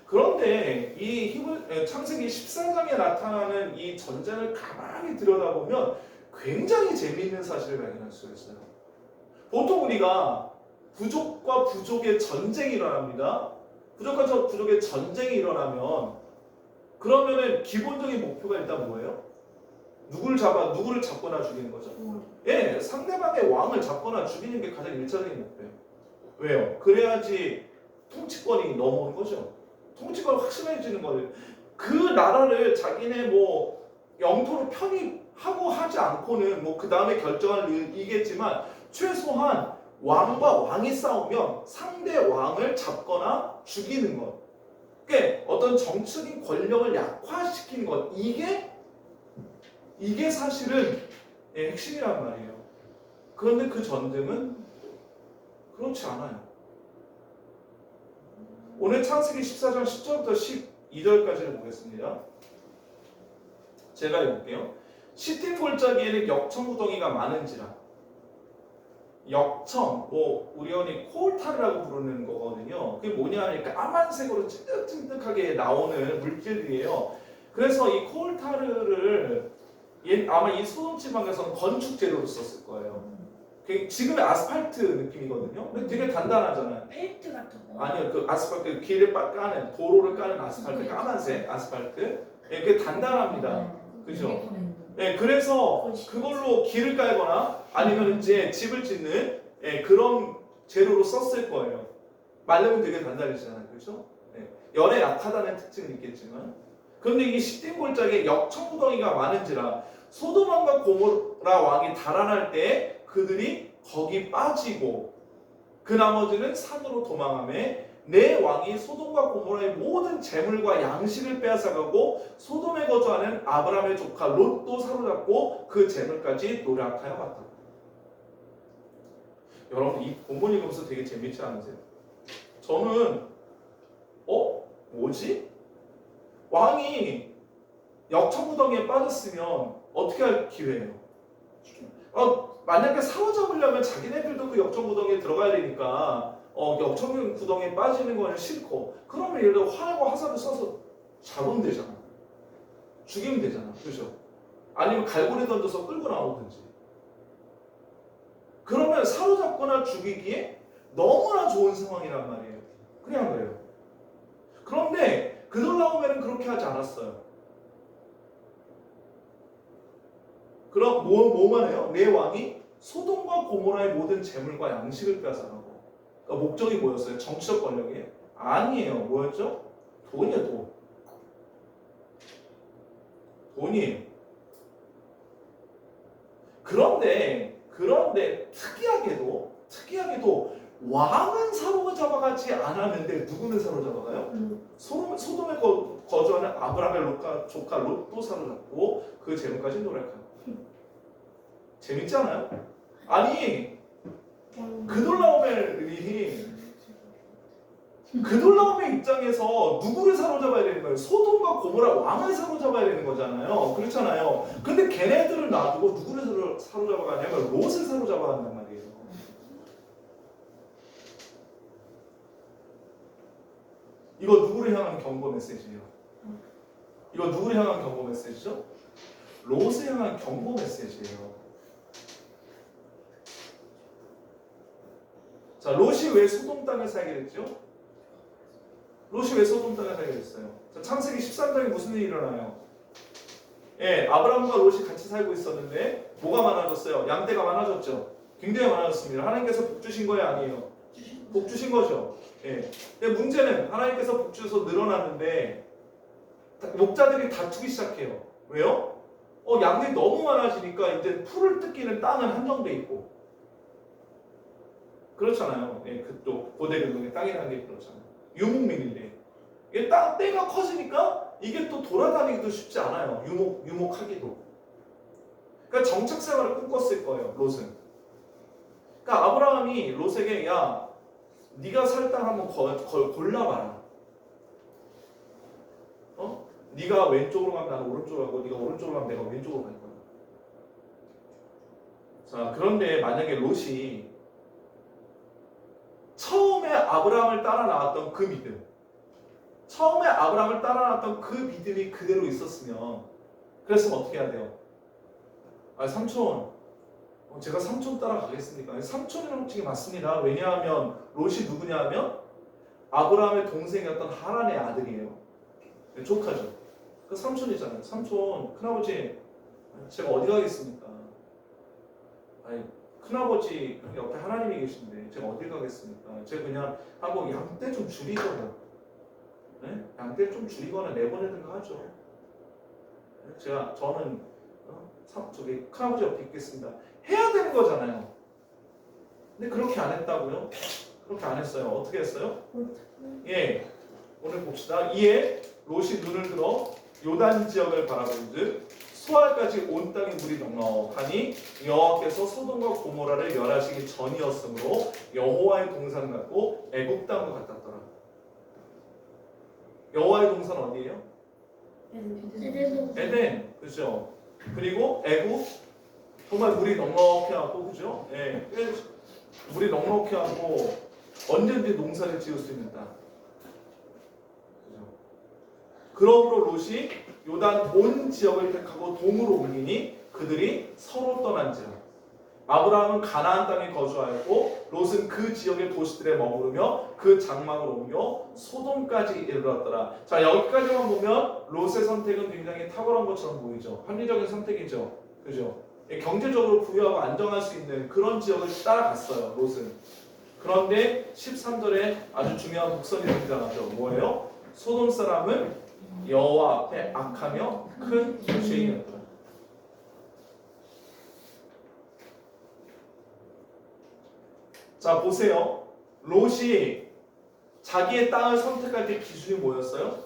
그런데 이 창세기 14장에 나타나는 이 전쟁을 가만히 들여다보면 굉장히 재미있는 사실을 발견할 수가 있어요. 보통 우리가 부족과 부족의 전쟁이 일어납니다. 부족과 부족의 전쟁이 일어나면 그러면은 기본적인 목표가 일단 뭐예요? 누구를 잡거나 죽이는 거죠? 예, 상대방의 왕을 잡거나 죽이는 게 가장 1차적인 목표예요. 왜요? 그래야지 통치권이 넘어오는 거죠. 통치권이 확실해지는 거예요. 그 나라를 자기네 영토로 편입하고 하지 않고는 그 다음에 결정할 일이겠지만 최소한 왕과 왕이 싸우면 상대 왕을 잡거나 죽이는 것. 그러니까 어떤 정치적인 권력을 약화시키는 것. 이게 사실은 핵심이란 말이에요. 그런데 그 전쟁은 그렇지 않아요. 오늘 창세기 14장 10절부터 12절까지를 보겠습니다. 제가 읽을게요. 시팀 골짜기에는 역청구덩이가 많은지라. 역청, 우리 언니 코올타르라고 부르는 거거든요. 그게 뭐냐, 까만색으로 찐득찐득하게 나오는 물질이에요. 그래서 이 코올타르를 아마 이 소돔 지방에서는 건축 재료로 썼을 거예요. 지금의 아스팔트 느낌이거든요. 근데 되게 단단하잖아요. 펠트 같은 거. 아니요, 그 아스팔트 길을 까는 도로를 까는 아스팔트, 까만색 아스팔트. 그게 단단합니다. 그죠? 네, 그래서 그걸로 길을 깔거나 아니면 이제 집을 짓는 그런 재료로 썼을 거예요. 말르면 되게 단단해지잖아요, 그렇죠? 열에 약하다는 특징은 있겠지만, 그런데 이 시딤 골짜기에 역청구덩이가 많은지라 소돔과 고모라 왕이 달아날 때 그들이 거기 빠지고 그 나머지는 산으로 도망하며 내 왕이 소돔과 고모라의 모든 재물과 양식을 빼앗아가고 소돔에 거주하는 아브라함의 조카 롯도 사로잡고 그 재물까지 노략하여 갔다. 여러분 이 본문 읽으면서 되게 재밌지 않으세요? 저는 뭐지? 왕이 역청구덩이에 빠졌으면 어떻게 할 기회예요? 만약에 사로잡으려면 자기네들도 그 역청구덩이에 들어가야 되니까 역청구덩이에 빠지는 거는 싫고 그러면 예를 들어 활과 화살을 써서 잡으면 되잖아. 죽이면 되잖아. 그렇죠? 아니면 갈고리 던져서 끌고 나오든지. 그러면 사로잡거나 죽이기에 너무나 좋은 상황이란 말이에요. 그냥 그래요. 그런데 그돌라오멜은 그렇게 하지 않았어요. 그럼 뭐만 해요? 내 왕이 소돔과 고모라의 모든 재물과 양식을 빼앗아가고. 그러니까 목적이 뭐였어요? 정치적 권력이에요? 아니에요. 뭐였죠? 돈이에요, 돈. 돈이에요. 그런데 특이하게도 왕은 사로잡아가지 않았는데 누구는 사로잡아가요? 소돔에 거주하는 아브라함의 조카 롯도 사로잡고 그 재물까지 노력하고. 재밌지 않아요? 아니 그돌라오멜이 그돌라움의 입장에서 누구를 사로잡아야 되는 거예요? 소돔과 고모라 왕을 사로잡아야 되는 거잖아요. 그렇잖아요. 근데 걔네들을 놔두고 누구를 사로잡아가냐면 롯을 사로잡아간단 말이에요. 이거 누구를 향한 경고 메시지예요? 이거 누구를 향한 경고 메시지죠? 롯을 향한 경고 메시지예요. 자, 롯이 왜 소돔 땅에 살게 됐죠? 롯이 왜 소돔 땅에 살게 됐어요? 자, 창세기 13장에 무슨 일이 일어나요? 예, 아브라함과 롯이 같이 살고 있었는데 뭐가 많아졌어요? 양떼가 많아졌죠. 굉장히 많아졌습니다. 하나님께서 복 주신 거예요, 아니에요? 복 주신 거죠. 예. 근데 문제는 하나님께서 복 주셔서 늘어났는데 목자들이 다투기 시작해요. 왜요? 양들이 너무 많아지니까 이제 풀을 뜯기는 땅은 한정돼 있고 그렇잖아요. 예, 그쪽 고대 근동에 땅이라는 게 그렇잖아요. 유목민인데 이게 땅 때가 커지니까 이게 또 돌아다니기도 쉽지 않아요. 유목하기도. 그러니까 정착 생활을 꿈꿨을 거예요. 롯은. 그러니까 아브라함이 롯에게 야, 네가 살 땅 한번 골라봐라. 네가 왼쪽으로 가면 나는 오른쪽으로 가고 네가 오른쪽으로 가면 내가 왼쪽으로 갈 거야. 자, 그런데 만약에 롯이 처음에 아브라함을 따라 나왔던 그 믿음, 처음에 아브라함을 따라 나왔던 그 믿음이 그대로 있었으면 그랬으면 어떻게 해야 돼요? 삼촌, 제가 삼촌 따라가겠습니까? 삼촌이라는 호칭이 맞습니다. 왜냐하면 롯이 누구냐 하면 아브라함의 동생이었던 하란의 아들이에요. 조카죠. 그 삼촌이잖아요. 삼촌, 큰아버지, 제가 어디 가겠습니까? 큰아버지 옆에 하나님이 계신데 제가 어디 가겠습니까? 제가 그냥 한번 양떼 좀 줄이거나, 네? 양떼 좀 줄이거나 내보내든가 하죠. 저는 저기 큰아버지 옆에 있겠습니다. 해야 되는 거잖아요. 근데 그렇게 안 했다고요? 그렇게 안 했어요. 어떻게 했어요? 예, 오늘 봅시다. 이에 롯이 눈을 들어 요단 지역을 바라보는즉 수알까지 온 땅에 물이 넉넉하니 여호와께서 소돔과 고모라를 멸하시기 전이었으므로 여호와의 동산 같고 애굽 땅과 같았더라. 여호와의 동산 어디예요? 에덴, 그죠? 그리고 애굽 정말 물이 넉넉해하고, 그죠? 예, 물이 넉넉해하고 언제든지 농사를 지을 수 있는 땅. 그죠? 그러므로 롯이 요단 온 지역을 택하고 동으로 옮기니 그들이 서로 떠난지라. 아브라함은 가나안 땅에 거주하였고 롯은 그 지역의 도시들에 머무르며 그 장막을 옮겨 소돔까지 이르렀더라. 자, 여기까지만 보면 롯의 선택은 굉장히 탁월한 것처럼 보이죠. 합리적인 선택이죠. 그죠? 경제적으로 부유하고 안정할 수 있는 그런 지역을 따라갔어요. 롯은. 그런데 13절에 아주 중요한 곡선이 등장하죠. 뭐예요? 소돔 사람은 여호와 앞에 악하며 큰 죄인이었더라. 자, 보세요. 롯이 자기의 땅을 선택할 때 기준이 뭐였어요?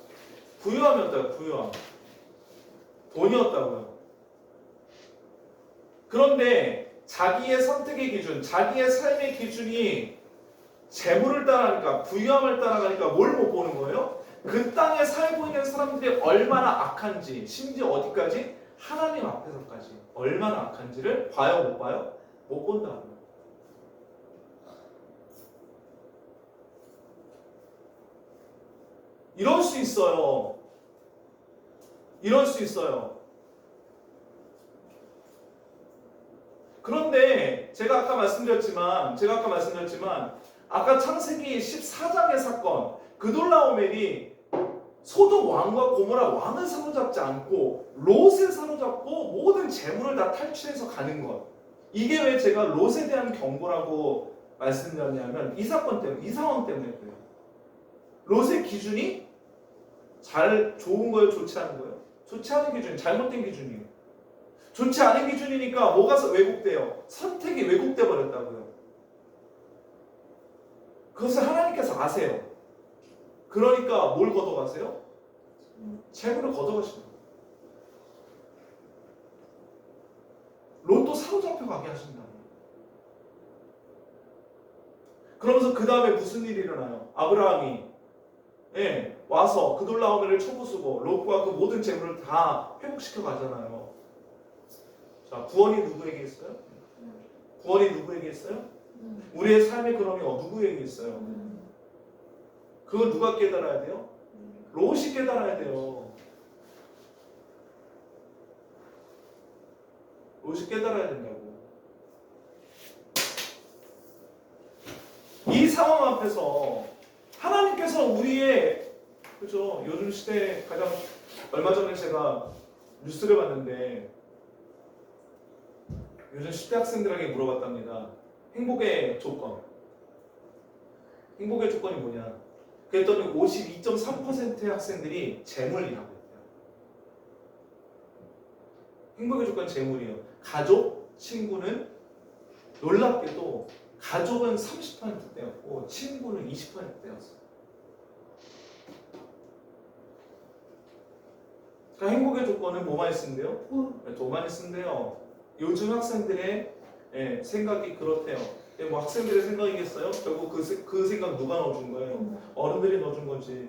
부유함이었다고요. 부유함. 돈이었다고요. 그런데 자기의 선택의 기준, 자기의 삶의 기준이 재물을 따라가니까, 부유함을 따라가니까 뭘 못 보는 거예요? 그 땅에 살고 있는 사람들이 얼마나 악한지, 심지어 어디까지? 하나님 앞에서까지 얼마나 악한지를 봐요, 못 봐요? 못 본다고요. 이럴 수 있어요. 이럴 수 있어요. 그런데 제가 아까 말씀드렸지만 아까 창세기 14장의 사건, 그돌라오멜이 소돔 왕과 고모라 왕을 사로잡지 않고 롯을 사로잡고 모든 재물을 다 탈취해서 가는 것. 이게 왜 제가 롯에 대한 경고라고 말씀드렸냐면 이 사건 때문에, 이 상황 때문에 그래요. 롯의 기준이 좋은 거예요, 좋지 않은 거예요? 좋지 않은 기준이 잘못된 기준이에요. 좋지 않은 기준이니까 뭐가 왜곡돼요? 선택이 왜곡돼 버렸다고요. 그것을 하나님께서 아세요. 그러니까 뭘 걷어가세요? 재물을 걷어가시는 거예요. 롯도 사로잡혀 가게 하신다. 그러면서 그 다음에 무슨 일이 일어나요? 아브라함이 와서 그돌라오메를 쳐부수고 롯과 그 모든 재물을 다 회복시켜 가잖아요. 자, 구원이 누구에게 있어요? 구원이 누구에게 있어요? 우리의 삶의 근원이 누구에게 있어요? 그걸 누가 깨달아야 돼요? 롯이 깨달아야 돼요. 롯이 깨달아야 된다고. 이 상황 앞에서 하나님께서 우리의, 그죠? 요즘 시대에 가장, 얼마 전에 제가 뉴스를 봤는데 요즘 10대 학생들에게 물어봤답니다. 행복의 조건. 행복의 조건이 뭐냐? 그랬더니 52.3%의 학생들이 재물이라고 했대요. 행복의 조건은 재물이에요. 가족, 친구는 놀랍게도 가족은 30%대였고 친구는 20%대였어요. 그러니까 행복의 조건은 뭐만 있으면돼요? 돈만 있으면돼요. 요즘 학생들의 생각이 그렇대요. 뭐 학생들의 생각이겠어요? 결국 그 생각 누가 넣어준 거예요? 어른들이 넣어준 거지.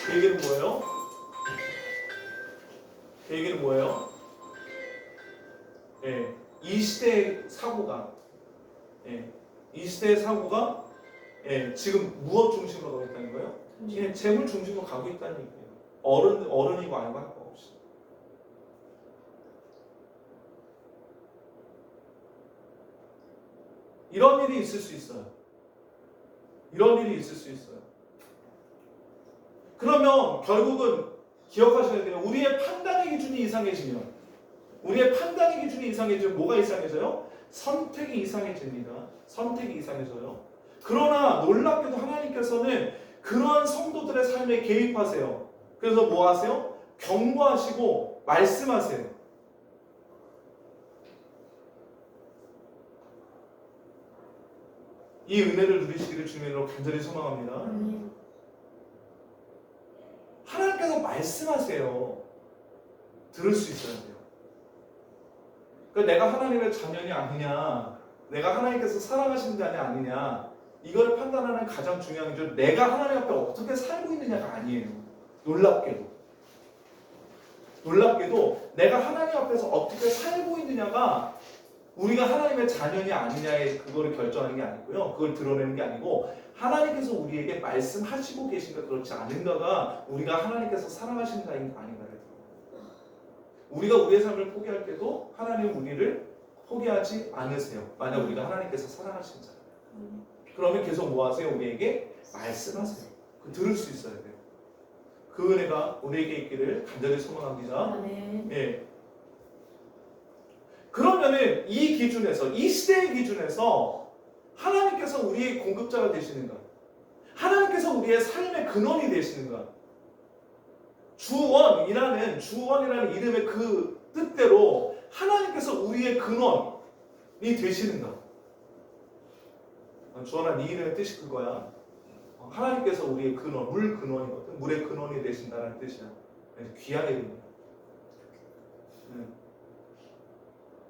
그 얘기는 뭐예요? 그 얘기는 뭐예요? 이 시대의 사고가 이 시대의 사고가 지금 무엇 중심으로 가고 있다는 거예요? 재물 중심으로 가고 있다는 얘기예요. 어른이고 아니고 할 거 없이. 이런 일이 있을 수 있어요. 이런 일이 있을 수 있어요. 그러면 결국은 기억하셔야 돼요. 우리의 판단의 기준이 이상해지면 뭐가 이상해져요? 선택이 이상해집니다. 선택이 이상해져요. 그러나 놀랍게도 하나님께서는 그러한 성도들의 삶에 개입하세요. 그래서 뭐 하세요? 경고하시고 말씀하세요. 이 은혜를 누리시기를 주님으로 간절히 소망합니다. 하나님께서 말씀하세요. 들을 수 있어야 돼요. 그러니까 내가 하나님의 자녀냐 아니냐, 내가 하나님께서 사랑하시는 자냐 아니냐, 이걸 판단하는 가장 중요한 게 내가 하나님 앞에 어떻게 살고 있느냐가 아니에요. 놀랍게도 내가 하나님 앞에서 어떻게 살고 있느냐가 우리가 하나님의 자녀냐 아니냐의 그거를 결정하는 게 아니고요. 그걸 드러내는 게 아니고 하나님께서 우리에게 말씀하시고 계신가 그렇지 않은가가 우리가 하나님께서 사랑하시는 자인가 아닌가를 드러내요. 우리가 우리의 삶을 포기할 때도 하나님은 우리를 포기하지 않으세요. 만약 우리가 하나님께서 사랑하시는 자라면. 그러면 계속 뭐 하세요? 우리에게 말씀하세요. 그 들을 수 있어야 돼요. 그 은혜가 우리에게 있기를 간절히 소망합니다. 그러면은 이 기준에서, 이 시대의 기준에서 하나님께서 우리의 공급자가 되시는가? 하나님께서 우리의 삶의 근원이 되시는가? 주원이라는 이름의 그 뜻대로 하나님께서 우리의 근원이 되시는가? 주원아, 네 이름의 뜻이 그거야. 하나님께서 우리의 근원, 물 근원이거든. 물의 근원이 되신다는 뜻이야. 귀한 이름이야.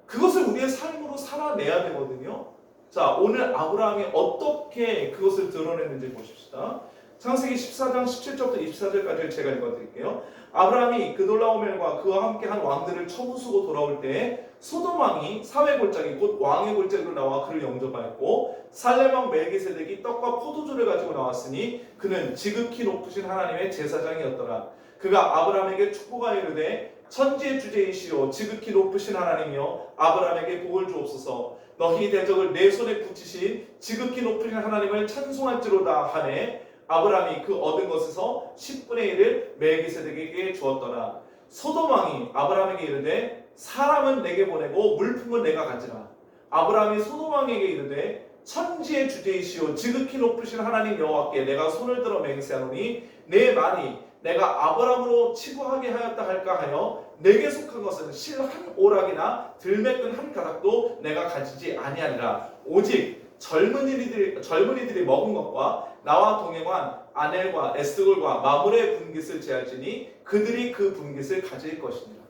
그것을 우리의 삶으로 살아내야 되거든요. 자, 오늘 아브라함이 어떻게 그것을 드러냈는지 보십시다. 창세기 14장 17절부터 24절까지를 제가 읽어드릴게요. 아브라함이 그돌라오멜과 그와 함께한 왕들을 쳐부수고 돌아올 때 소돔 왕이 사회 골짜기 곧 왕의 골짜기로 나와 그를 영접하였고 살렘 왕 멜기세덱이 떡과 포도주를 가지고 나왔으니 그는 지극히 높으신 하나님의 제사장이었더라. 그가 아브라함에게 축복하여 이르되 천지의 주제이시오 지극히 높으신 하나님이여 아브라함에게 복을 주옵소서. 너희 대적을 내 손에 붙이신 지극히 높으신 하나님을 찬송할지로다 하네. 아브라함이 그 얻은 것에서 10분의 1을 멜기세덱에게 주었더라. 소돔 왕이 아브라함에게 이르되 사람은 내게 보내고 물품은 내가 가지라. 아브라함이 소돔 왕에게 이르되 천지의 주제이시오 지극히 높으신 하나님 여호와께 내가 손을 들어 맹세하노니 내 말이 내가 아브라함으로 치부하게 하였다 할까 하여 내게 속한 것은 실 한 오락이나 들매끈 한 가닥도 내가 가지지 아니하리라. 오직 젊은이들이 먹은 것과 나와 동행한 아넬과 에스골과 마물의 분깃을 제할지니 그들이 그 분깃을 가질 것이니라.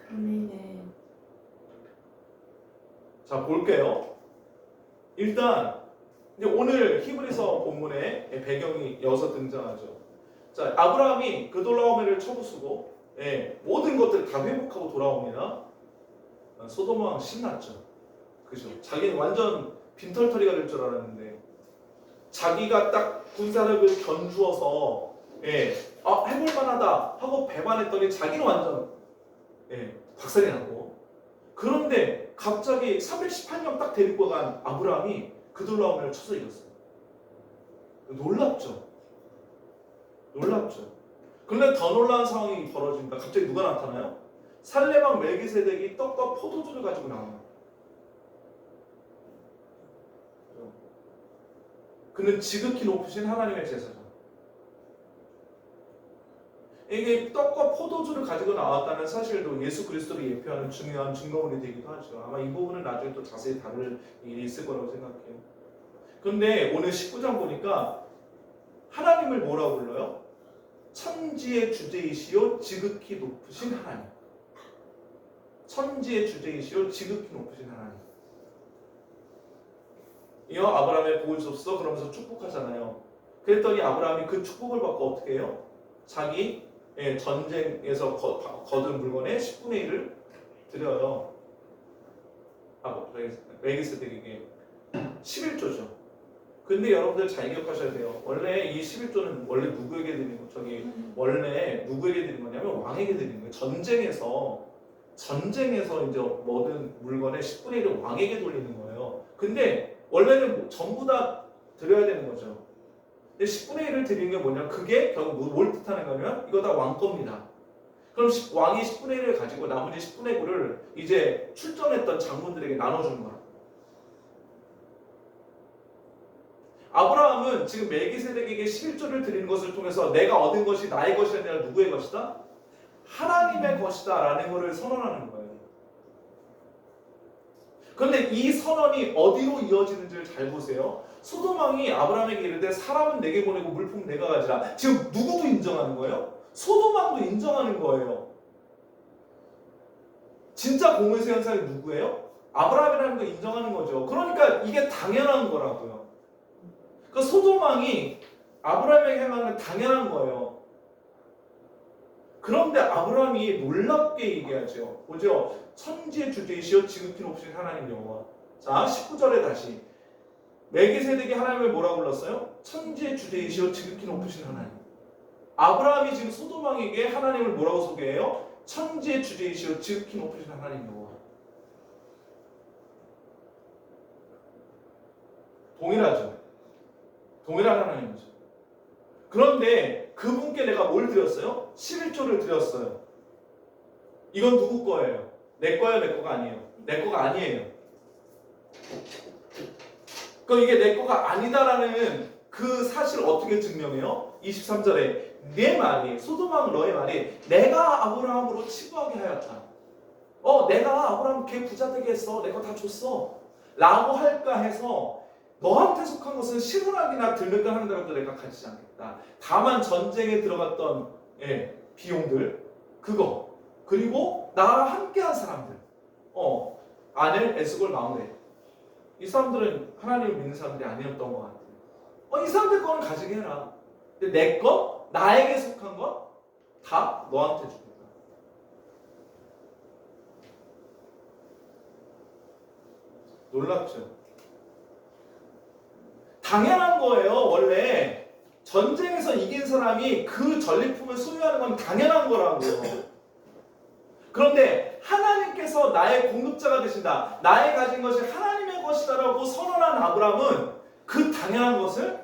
자, 볼게요. 일단 이제 오늘 히브리서 본문에 배경이 여기서 등장하죠. 자, 아브라함이 그돌라오메를 쳐부수고 모든 것들을 다 회복하고 돌아옵니다. 소돔 왕 신났죠. 그죠? 자기는 완전 빈털터리가 될 줄 알았는데 자기가 딱 군사력을 견주어서 해볼 만하다 하고 배반했더니 자기는 완전 박살이 나고 그런데 갑자기 318명 딱 데리고 간 아브라함이 그돌라오메를 쳐서 이겼어요. 놀랍죠? 놀랍죠? 그런데 더 놀라운 상황이 벌어집니다. 갑자기 누가 나타나요? 살레방 멜기세덱이 떡과 포도주를 가지고 나와요. 그는 지극히 높으신 하나님의 제사장. 이게 떡과 포도주를 가지고 나왔다는 사실도 예수 그리스도를 예표하는 중요한 증거물이 되기도 하죠. 아마 이 부분은 나중에 또 자세히 다룰 일이 있을 거라고 생각해요. 그런데 오늘 19장 보니까 하나님을 뭐라고 불러요? 천지의 주제이시요 지극히 높으신 하나님. 천지의 주제이시요 지극히 높으신 하나님. 이어 아브라함의 복을 줬어 그러면서 축복하잖아요. 그랬더니 아브라함이 그 축복을 받고 어떻게 해요? 자기 전쟁에서 거둔 물건의 10분의 1을 드려요. 멜기세덱에게 11조죠. 근데 여러분들 잘 기억하셔야 돼요. 원래 이 11조는 원래 누구에게 드리는 거? 원래 누구에게 드리는 거냐면 왕에게 드리는 거예요. 전쟁에서 이제 모든 물건의 10분의 1을 왕에게 돌리는 거예요. 근데 원래는 전부 다 드려야 되는 거죠. 근데 10분의 1을 드리는 게 뭐냐? 그게 결국 뭘 뜻하는 거냐면 이거 다 왕 겁니다. 그럼 왕이 10분의 1을 가지고 나머지 10분의 9를 이제 출전했던 장군들에게 나눠주는 거야. 아브라함은 지금 멜기세덱에게 11조를 드리는 것을 통해서 내가 얻은 것이 나의 것이 아니라 누구의 것이다? 하나님의 것이다 라는 것을 선언하는 거예요. 그런데 이 선언이 어디로 이어지는지를 잘 보세요. 소돔 왕이 아브라함에게 이르되 사람은 내게 보내고 물품 내가 가지라. 지금 누구도 인정하는 거예요? 소돔 왕도 인정하는 거예요. 진짜 공의세 현상이 누구예요? 아브라함이라는 걸 인정하는 거죠. 그러니까 이게 당연한 거라고요. 그 소돔 왕이 아브라함에게 행하는 건 당연한 거예요. 그런데 아브라함이 놀랍게 얘기하죠. 보죠. 천지의 주제이시여 지극히 높으신 하나님 여호와. 자, 19절에 다시 멜기세덱이 하나님을 뭐라고 불렀어요? 천지의 주제이시여 지극히 높으신 하나님. 아브라함이 지금 소돔 왕에게 하나님을 뭐라고 소개해요? 천지의 주제이시여 지극히 높으신 하나님 여호와. 동일하죠. 동일한 하나님이죠. 그런데 그분께 내가 뭘 드렸어요? 11조를 드렸어요. 이건 누구 거예요? 내 거예요? 내 거가 아니에요? 내 거가 아니에요. 그럼 이게 내 거가 아니다라는 그 사실을 어떻게 증명해요? 23절에 내 말이, 소돔 왕 너의 말이 내가 아브라함으로 치부하게 하였다. 내가 아브라함 걔 부자 되게 했어. 내 거 다 줬어. 라고 할까 해서 너한테 속한 것은 실현하기나 들르까 하는 것도 내가 가지지 않겠다. 다만 전쟁에 들어갔던 비용들 그거 그리고 나와 함께한 사람들 아넬, 에스골, 마므레 이 사람들은 하나님을 믿는 사람들이 아니었던 것 같아요. 이 사람들 거는 가지게 해라. 근데 내 거, 나에게 속한 거 다 너한테 주겠다. 놀랍죠? 당연한 거예요. 원래 전쟁에서 이긴 사람이 그 전리품을 소유하는 건 당연한 거라고요. 그런데 하나님께서 나의 공급자가 되신다. 나의 가진 것이 하나님의 것이다라고 선언한 아브라함은 그 당연한 것을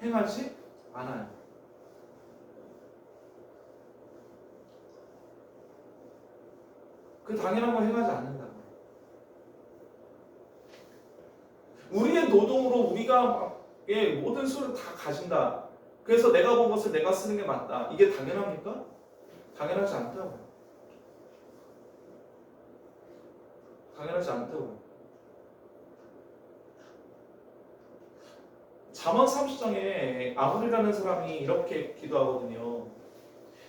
행하지 않아요. 그 당연한 걸 행하지 않는다. 우리의 노동으로 우리가 모든 수를 다 가진다. 그래서 내가 본 것을 내가 쓰는 게 맞다. 이게 당연합니까? 당연하지 않다고요. 당연하지 않다고요. 잠언 30장에 아몬이라는 사람이 이렇게 기도하거든요.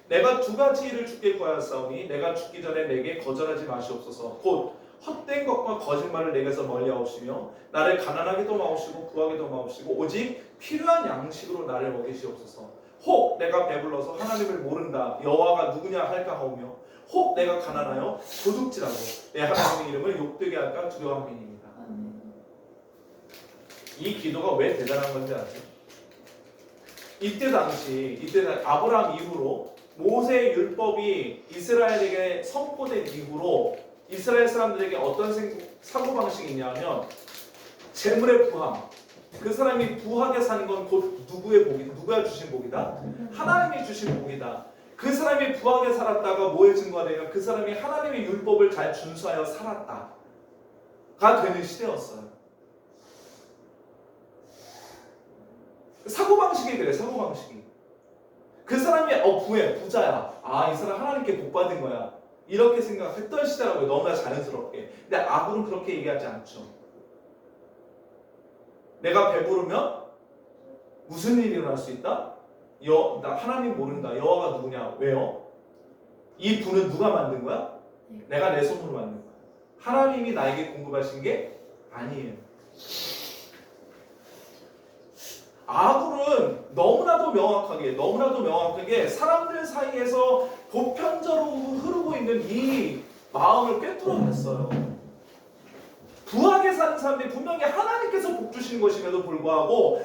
내가 두 가지 일을 주께 구하였사오니 내가 죽기 전에 내게 거절하지 마시옵소서. 곧 헛된 것과 거짓말을 내게서 멀리하옵시며 나를 가난하게도 마옵시고 부하게도 마옵시고 오직 필요한 양식으로 나를 먹이시옵소서. 혹 내가 배불러서 하나님을 모른다 여호와가 누구냐 할까 하오며 혹 내가 가난하여 도둑질하고 내 하나님의 이름을 욕되게 할까 두려워함이니이다. 이 기도가 왜 대단한 건지 아세요? 이때 당시 아브라함 이후로 모세의 율법이 이스라엘에게 선포된 이후로 이스라엘 사람들에게 어떤 사고방식이 있냐면 재물의 부함. 그 사람이 부하게 사는 건 곧 누구의 복이다? 누가 주신 복이다? 하나님이 주신 복이다. 그 사람이 부하게 살았다가 뭐의 증거가 되냐면 그 사람이 하나님의 율법을 잘 준수하여 살았다가 되는 시대였어요. 사고방식이 그래. 사고방식이. 그 사람이 부자야. 이 사람 하나님께 복 받은 거야. 이렇게 생각했던 시대라고요. 너무나 자연스럽게. 근데 아굴은 그렇게 얘기하지 않죠. 내가 배부르면 무슨 일이 일어날 수 있다? 나 하나님 모른다. 여호와가 누구냐? 왜요? 이 부는 누가 만든 거야? 내가 내 손으로 만든 거야. 하나님이 나에게 공급하신 게 아니에요. 아굴은 너무나도 명확하게 사람들 사이에서 보편적으로 흐르고 있는 이 마음을 꿰뚫어냈어요. 부하게 사는 사람들이 분명히 하나님께서 복 주시는 것임에도 불구하고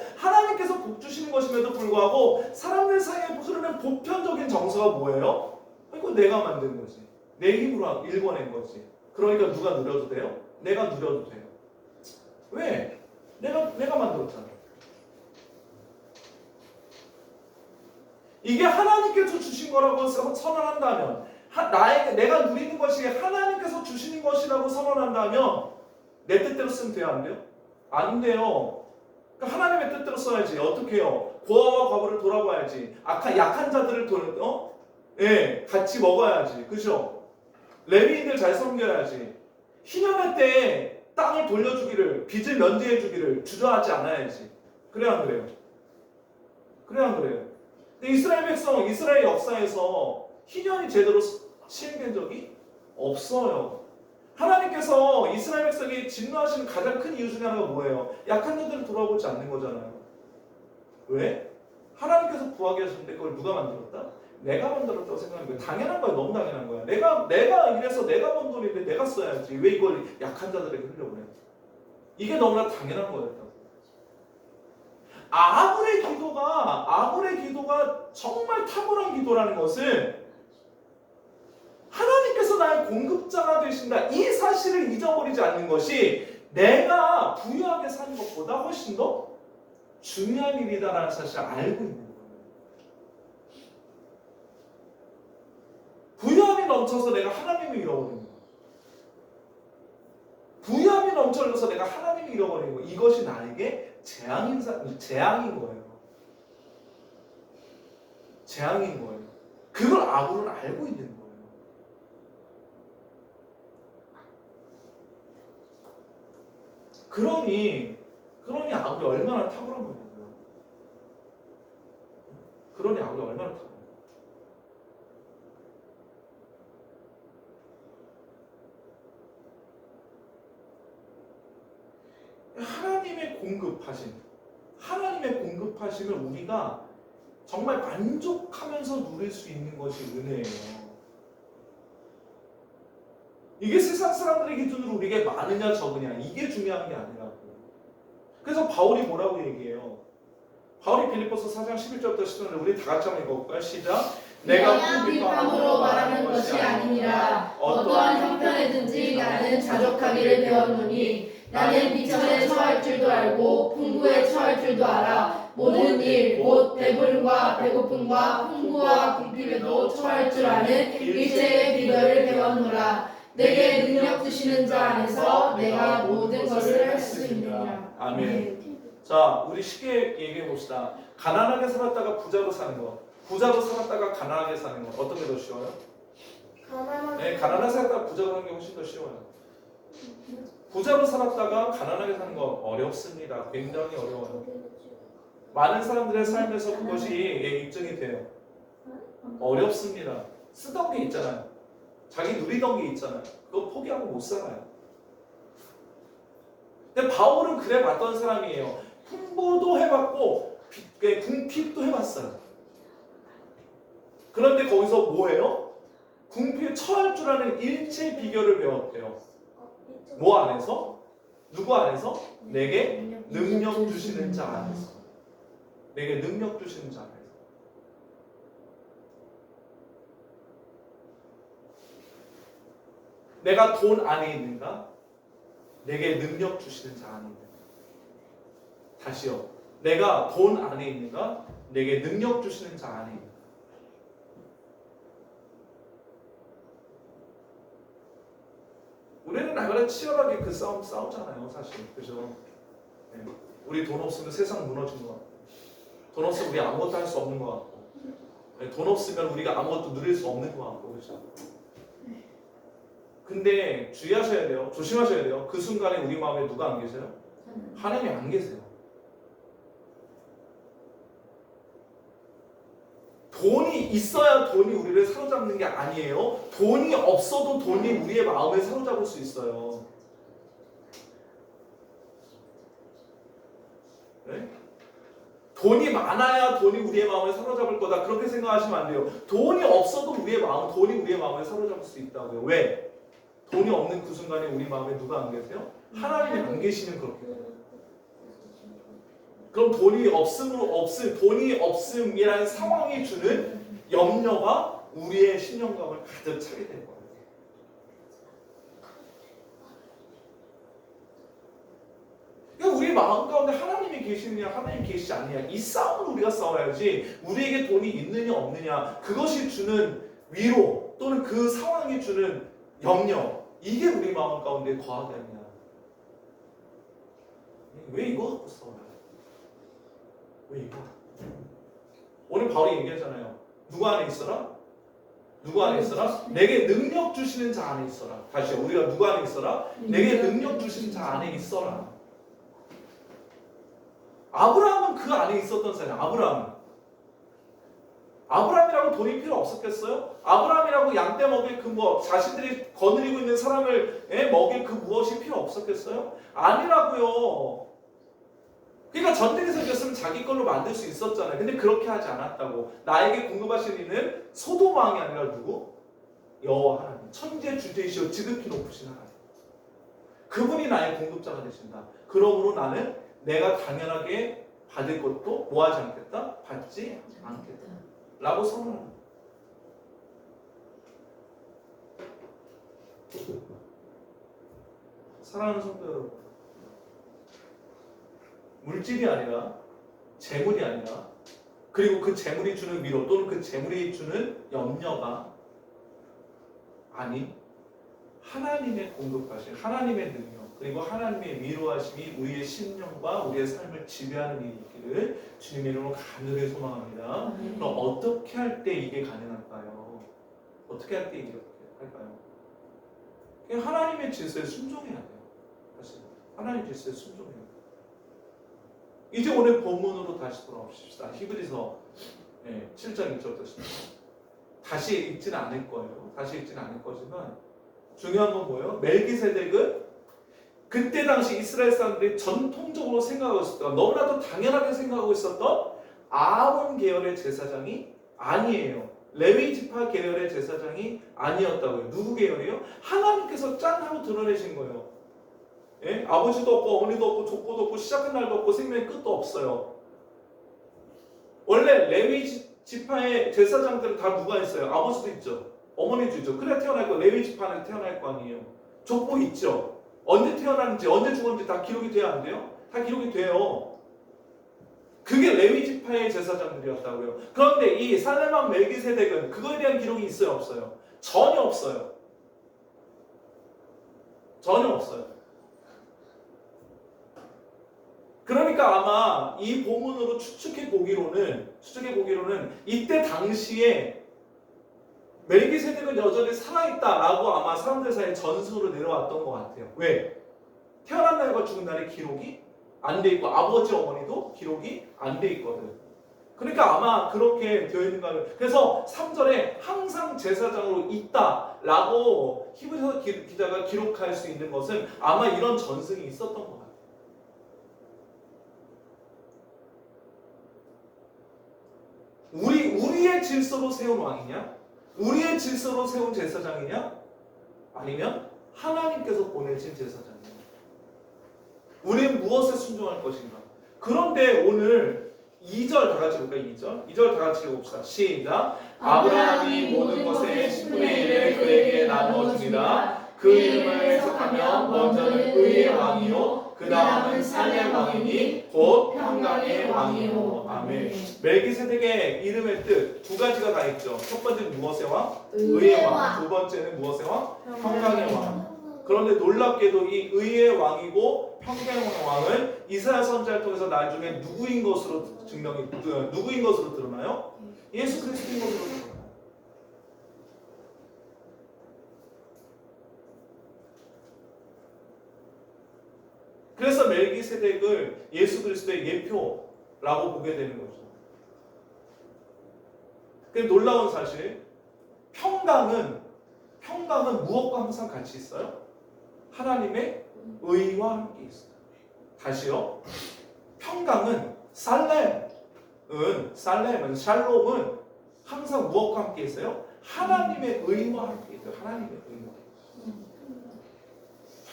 사람들 사이에 흐르는 보편적인 정서가 뭐예요? 이거 내가 만든 거지. 내 힘으로 일궈낸 거지. 그러니까 누가 누려도 돼요? 내가 누려도 돼요. 왜? 내가 만들었잖아. 이게 하나님께서 주신 거라고 선언한다면 내가 누리는 것이 하나님께서 주시는 것이라고 선언한다면 내 뜻대로 쓰면 돼요? 안 돼요? 안 돼요. 그러니까 하나님의 뜻대로 써야지. 어떻게 해요? 고아와 과부를 돌아봐야지. 약한 자들을 같이 먹어야지. 그죠? 레위인들 잘 섬겨야지. 희년의 때에 땅을 돌려주기를, 빚을 면제해주기를 주저하지 않아야지. 그래야 안 그래요? 그래야 안 그래요? 근데 이스라엘 역사에서 희년이 제대로 시행된 적이 없어요. 하나님께서 이스라엘 백성이 진노하시는 가장 큰 이유 중에 하나가 뭐예요? 약한 자들을 돌아보지 않는 거잖아요. 왜? 하나님께서 구하게 하셨는데 그걸 누가 만들었다? 내가 만들었다고 생각하는 거예요. 당연한 거야. 너무 당연한 거야. 내가 이래서 내가 번 돈인데 내가 써야지. 왜 이걸 약한 자들에게 흘려고 그래? 이게 너무나 당연한 거였다고. 아굴의 기도가 정말 탁월한 기도라는 것은 하나님께서 나의 공급자가 되신다. 이 사실을 잊어버리지 않는 것이 내가 부유하게 사는 것보다 훨씬 더 중요한 일이다라는 사실을 알고 있는 거예요. 부유함이 넘쳐서 내가 하나님을 잃어버리는 거예요. 부유함이 넘쳐서 내가 하나님을 잃어버리는 거예요. 이것이 나에게 재앙인 거예요. 재앙인 거예요. 그걸 아굴은 알고 있는 거예요. 그러니 아굴이 얼마나 탁월한 거냐고요. 그러니 아굴이 얼마나 탁월한 거예요. 하나님의 공급하심을 우리가 정말 만족하면서 누릴 수 있는 것이 은혜예요. 이게 세상 사람들의 기준으로 우리에게 많으냐 적으냐 이게 중요한 게 아니라고. 그래서 바울이 뭐라고 얘기해요? 바울이 빌립보서 4장 11절부터 10절을 우리 다 같이 한번 읽어볼까요? 시작. 내가 비방으로 말하는 것이 아니니라. 어떠한 형편에든지 나는 자족하기를 배웠노니 나는 비천에 처할 줄도 알고 풍부에 처할 줄도 알아. 모든 일 곧 배부름과 배고픔과 풍부와 궁핍에도 처할 줄 아는 일체의 비결을 배웠노라. 내게 능력 주시는 자 안에서 내가 모든 것을 할 수 있느니라. 아멘. 자, 우리 쉽게 얘기해 봅시다. 가난하게 살았다가 부자로 사는 것, 부자로 살았다가 가난하게 사는 것, 어떤 게 더 쉬워요? 가난하게 살았다가 부자로 사는 게 훨씬 더 쉬워요. 부자로 살았다가 가난하게 사는 거 어렵습니다. 굉장히 어려워요. 많은 사람들의 삶에서 그것이 입증이 돼요. 어렵습니다. 쓰던 게 있잖아요. 자기 누리던 게 있잖아요. 그거 포기하고 못 살아요. 근데 바울은 그래 봤던 사람이에요. 풍부도 해봤고 궁핍도 해봤어요. 그런데 거기서 뭐예요? 궁핍에 처할 줄 아는 일체 비결을 배웠대요. 뭐 안에서? 누구 안에서? 내게 능력 주시는 자 안에서. 내게 능력 주시는 자 안에서. 내가 돈 안에 있는가? 내게 능력 주시는 자 안에 있는가? 다시요. 내가 돈 안에 있는가? 내게 능력 주시는 자 안에 있는가? 우리는 나그라 치열하게 그 싸움 싸우잖아요, 사실. 그죠? 네. 우리 돈 없으면 세상 무너진 것 같고, 돈 없으면 우리 아무것도 할 수 없는 것 같고, 네. 돈 없으면 우리가 아무것도 누릴 수 없는 것 같고, 그죠? 근데 주의하셔야 돼요. 조심하셔야 돼요. 그 순간에 우리 마음에 누가 안 계세요? 하나님이 안 계세요. 돈이 있어야 돈이 우리를 사로잡는 게 아니에요. 돈이 없어도 돈이 우리의 마음을 사로잡을 수 있어요. 네? 돈이 많아야 돈이 우리의 마음을 사로잡을 거다. 그렇게 생각하시면 안 돼요. 돈이 없어도 돈이 우리의 마음을 사로잡을 수 있다고요. 왜? 돈이 없는 그 순간에 우리 마음에 누가 안 계세요? 하나님이 안 계시면 그렇게 돼요. 그럼 돈이 없음이라는 상황이 주는 염려가 우리의 신령감을 가득 차게 될 거예요. 그러니까 우리 마음 가운데 하나님이 계시느냐 하나님이 계시지 않느냐 이 싸움을 우리가 싸워야지 우리에게 돈이 있느냐 없느냐 그것이 주는 위로 또는 그 상황이 주는 염려 이게 우리 마음 가운데 거하느냐 왜 이거 갖고 싸워요? 왜 이거? 오늘 바울이 얘기하잖아요. 누구 안에 있어라? 누구 안에 있어라? 내게 능력 주시는 자 안에 있어라. 다시요. 우리가 누구 안에 있어라? 내게 능력 주시는 자 안에 있어라. 아브라함은 그 안에 있었던 사람. 아브라함이라고 돈이 필요 없었겠어요? 아브라함이라고 양떼 먹일 그 자신들이 거느리고 있는 사람을 먹일 그 무엇이 필요 없었겠어요? 아니라고요. 그러니까 전쟁에서 이겼으면 자기 걸로 만들 수 있었잖아요. 근데 그렇게 하지 않았다고. 나에게 공급하시는 이는 소돔 왕이 아니라 누구? 여호와 하나님. 천재 주제이시오 지극히 높으신 하나님. 그분이 나의 공급자가 되신다. 그러므로 나는 내가 당연하게 받을 것도 뭐 하지 않겠다? 받지 않겠다. 라고 선언합니다. 사랑하는 성도 여러분, 물질이 아니라 재물이 아니라 그리고 그 재물이 주는 위로 또는 그 재물이 주는 염려가 아닌 하나님의 공급하신 하나님의 능력 그리고 하나님의 위로하심이 우리의 심령과 우리의 삶을 지배하는 일이 있기를 주님의 이름으로 간절히 소망합니다. 그럼 어떻게 할 때 이게 가능할까요? 어떻게 할 때 이게 할까요? 그냥 하나님의 질서에 순종해야 돼요. 사실 하나님의 질서에 순종해야 돼요. 이제 오늘 본문으로 다시 돌아오십시다. 히브리서 7장 2절부터 10절. 다시 읽지는 않을 거예요. 다시 읽지는 않을 거지만 중요한 건 뭐예요? 멜기세덱은 그때 당시 이스라엘 사람들이 전통적으로 생각하고 있었던 너무나도 당연하게 생각하고 있었던 아론 계열의 제사장이 아니에요. 레위 지파 계열의 제사장이 아니었다고요. 누구 계열이요? 하나님께서 짠 하고 드러내신 거예요. 예? 아버지도 없고 어머니도 없고 족보도 없고 시작한 날도 없고 생명의 끝도 없어요. 원래 레위 지파의 제사장들은 다 누가 있어요? 아버지도 있죠. 어머니도 있죠. 그래 태어날 거 레위 지파는 태어날 거 아니에요. 족보 있죠. 언제 태어났는지 언제 죽었는지 다 기록이 돼야 안 돼요? 다 기록이 돼요. 그게 레위 지파의 제사장들이었다고요. 그런데 이 살렘왕 멜기세덱은 그거에 대한 기록이 있어요, 없어요? 전혀 없어요. 전혀 없어요. 그러니까 아마 이 본문으로 추측해 보기로는 이때 당시에 멜기세덱은 여전히 살아있다라고 아마 사람들 사이에 전승으로 내려왔던 것 같아요. 왜? 태어난 날과 죽은 날의 기록이 안 돼 있고 아버지 어머니도 기록이 안 돼 있거든. 그러니까 아마 그렇게 되어 있는 거예요. 그래서 3절에 항상 제사장으로 있다라고 히브리서 기자가 기록할 수 있는 것은 아마 이런 전승이 있었던 것 같아요. 우리의 우리의 질서로 세운 왕이냐? 우리의 질서로 세운 제사장이냐? 아니면 하나님께서 보내신 제사장이냐? 우리는 무엇에 순종할 것인가? 그런데 오늘 2절 다 같이 볼까요? 2절 다 같이 읽어봅시다. 시작. 아브라함이 모든 것의 10분의 1을 그에게 나누어 줍니다. 그 이름을 해석하면 먼저는 의의 왕이요 그 다음은 살렘 왕이니 곧 평강의 왕이요. 아멘. 멜기세덱의 이름의 뜻 두 가지가 다 있죠. 첫 번째는 무엇의 왕? 의의 왕. 두 번째는 무엇의 왕? 평강의 왕. 그런데 놀랍게도 이 의의 왕이고 평강의 왕은 이사야 선지자를 통해서 나중에 누구인 것으로 드러나요? 예수 그리스도인 것으로 드러나요. 그래서 멜기세덱을 예수 그리스도의 예표라고 보게 되는 거죠. 그 놀라운 사실, 평강은 무엇과 항상 같이 있어요? 하나님의 의와 함께 있어요. 다시요. 평강은 샬롬은 항상 무엇과 함께 있어요? 하나님의 의와 함께 있어요.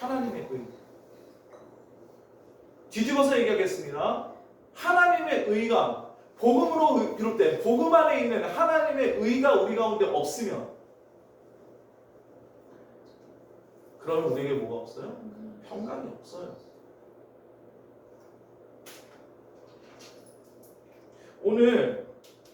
하나님의 의. 뒤집어서 얘기하겠습니다. 하나님의 의가 복음으로 비롯된 복음 안에 있는 하나님의 의가 우리 가운데 없으면 그러면 우리에게 뭐가 없어요? 평강이 없어요. 오늘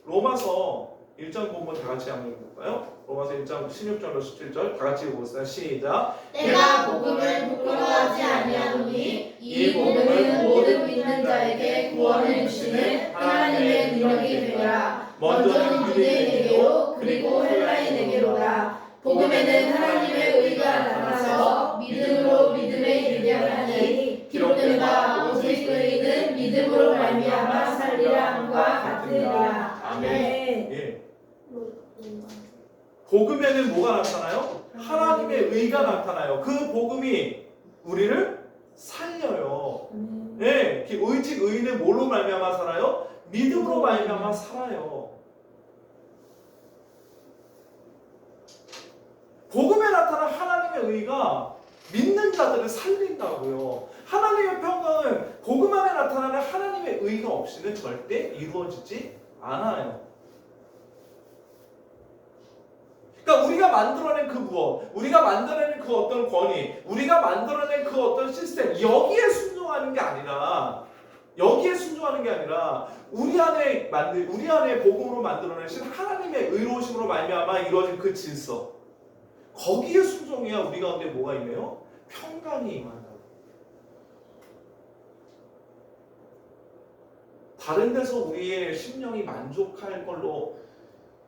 로마서 1장 본문 다 같이 한번 읽어볼까요? 로마서 1장 16절로 17절 다 같이 읽어보겠습니다. 시작. 내가 복음을 부끄러워하지 아니하노니 이 복음은 모든 믿는 자에게 구원을 주시는 하나님의 능력이 되거라. 먼저는 유대인에게로 그리고 헬라인에게로라. 복음에는 하나님의 의가 나타나서 믿음으로 믿음에 이르게 하나니 기록된 바 오직 의인은 믿음으로 말미암아 살리라 함과 같으리라. 아멘. 예. 복음에는 뭐가 나타나요? 하나님의 의가 나타나요. 그 복음이 우리를 살려요. 예, 오직 의인은 뭘로 말미암아 살아요? 믿음으로 말미암아 살아요. 복음에 나타난 하나님의 의가 믿는 자들을 살린다고요. 하나님의 평강은 복음 안에 나타나는 하나님의 의가 없이는 절대 이루어지지 않아요. 그러니까 우리가 만들어낸 그 무엇, 우리가 만들어낸 그 어떤 권위, 우리가 만들어낸 그 어떤 시스템, 여기에 순종하는 게 아니라 우리 안에 복음으로 만들어내신 하나님의 의로우심으로 말미암아 이루어진 그 질서, 거기에 순종해야 우리 가운데 뭐가 있네요? 평강이 임한다고. 다른 데서 우리의 심령이 만족할 걸로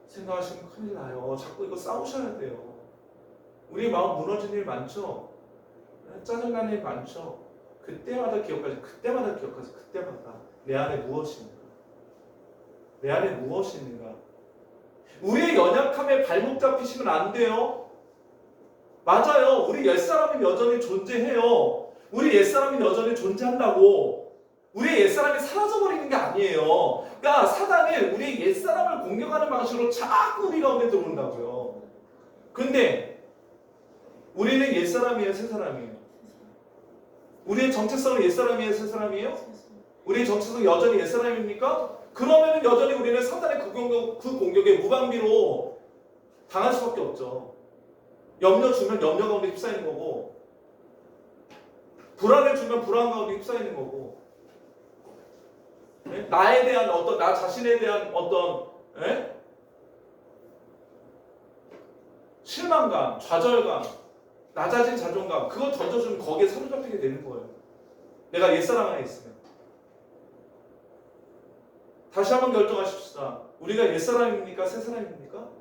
생각하시면 큰일 나요. 자꾸 이거 싸우셔야 돼요. 우리 마음 무너진 일 많죠? 짜증나는 일 많죠? 그때마다 기억하세요. 그때마다 내 안에 무엇이 있는가? 우리의 연약함에 발목 잡히시면 안 돼요. 맞아요. 우리 옛사람이 여전히 존재해요. 우리 옛사람이 여전히 존재한다고. 우리의 옛사람이 사라져버리는 게 아니에요. 그러니까 사단은 우리의 옛사람을 공격하는 방식으로 자꾸 우리 가운데 들어온다고요. 근데 우리는 옛사람이에요? 새사람이에요? 우리의 정체성은 옛사람이에요? 새사람이에요? 우리의 정체성은 여전히 옛사람입니까? 그러면 여전히 우리는 사단의 그 공격에 무방비로 당할 수밖에 없죠. 염려 주면 염려 가운데 휩싸이는 거고, 불안을 주면 불안 가운데 휩싸이는 거고, 나에 대한 나 자신에 대한 실망감, 좌절감, 낮아진 자존감, 그거 던져주면 거기에 사로잡히게 되는 거예요. 내가 옛사람 안에 있으면. 다시 한번 결정하십시다. 우리가 옛사람입니까? 새사람입니까?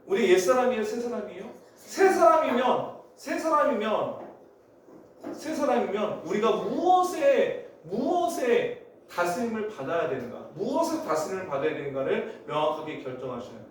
우리 옛사람이에요? 새사람이에요? 새사람이면 우리가 무엇에 다스림을 받아야 되는가, 무엇에 다스림을 받아야 되는가를 명확하게 결정하셔야 돼요.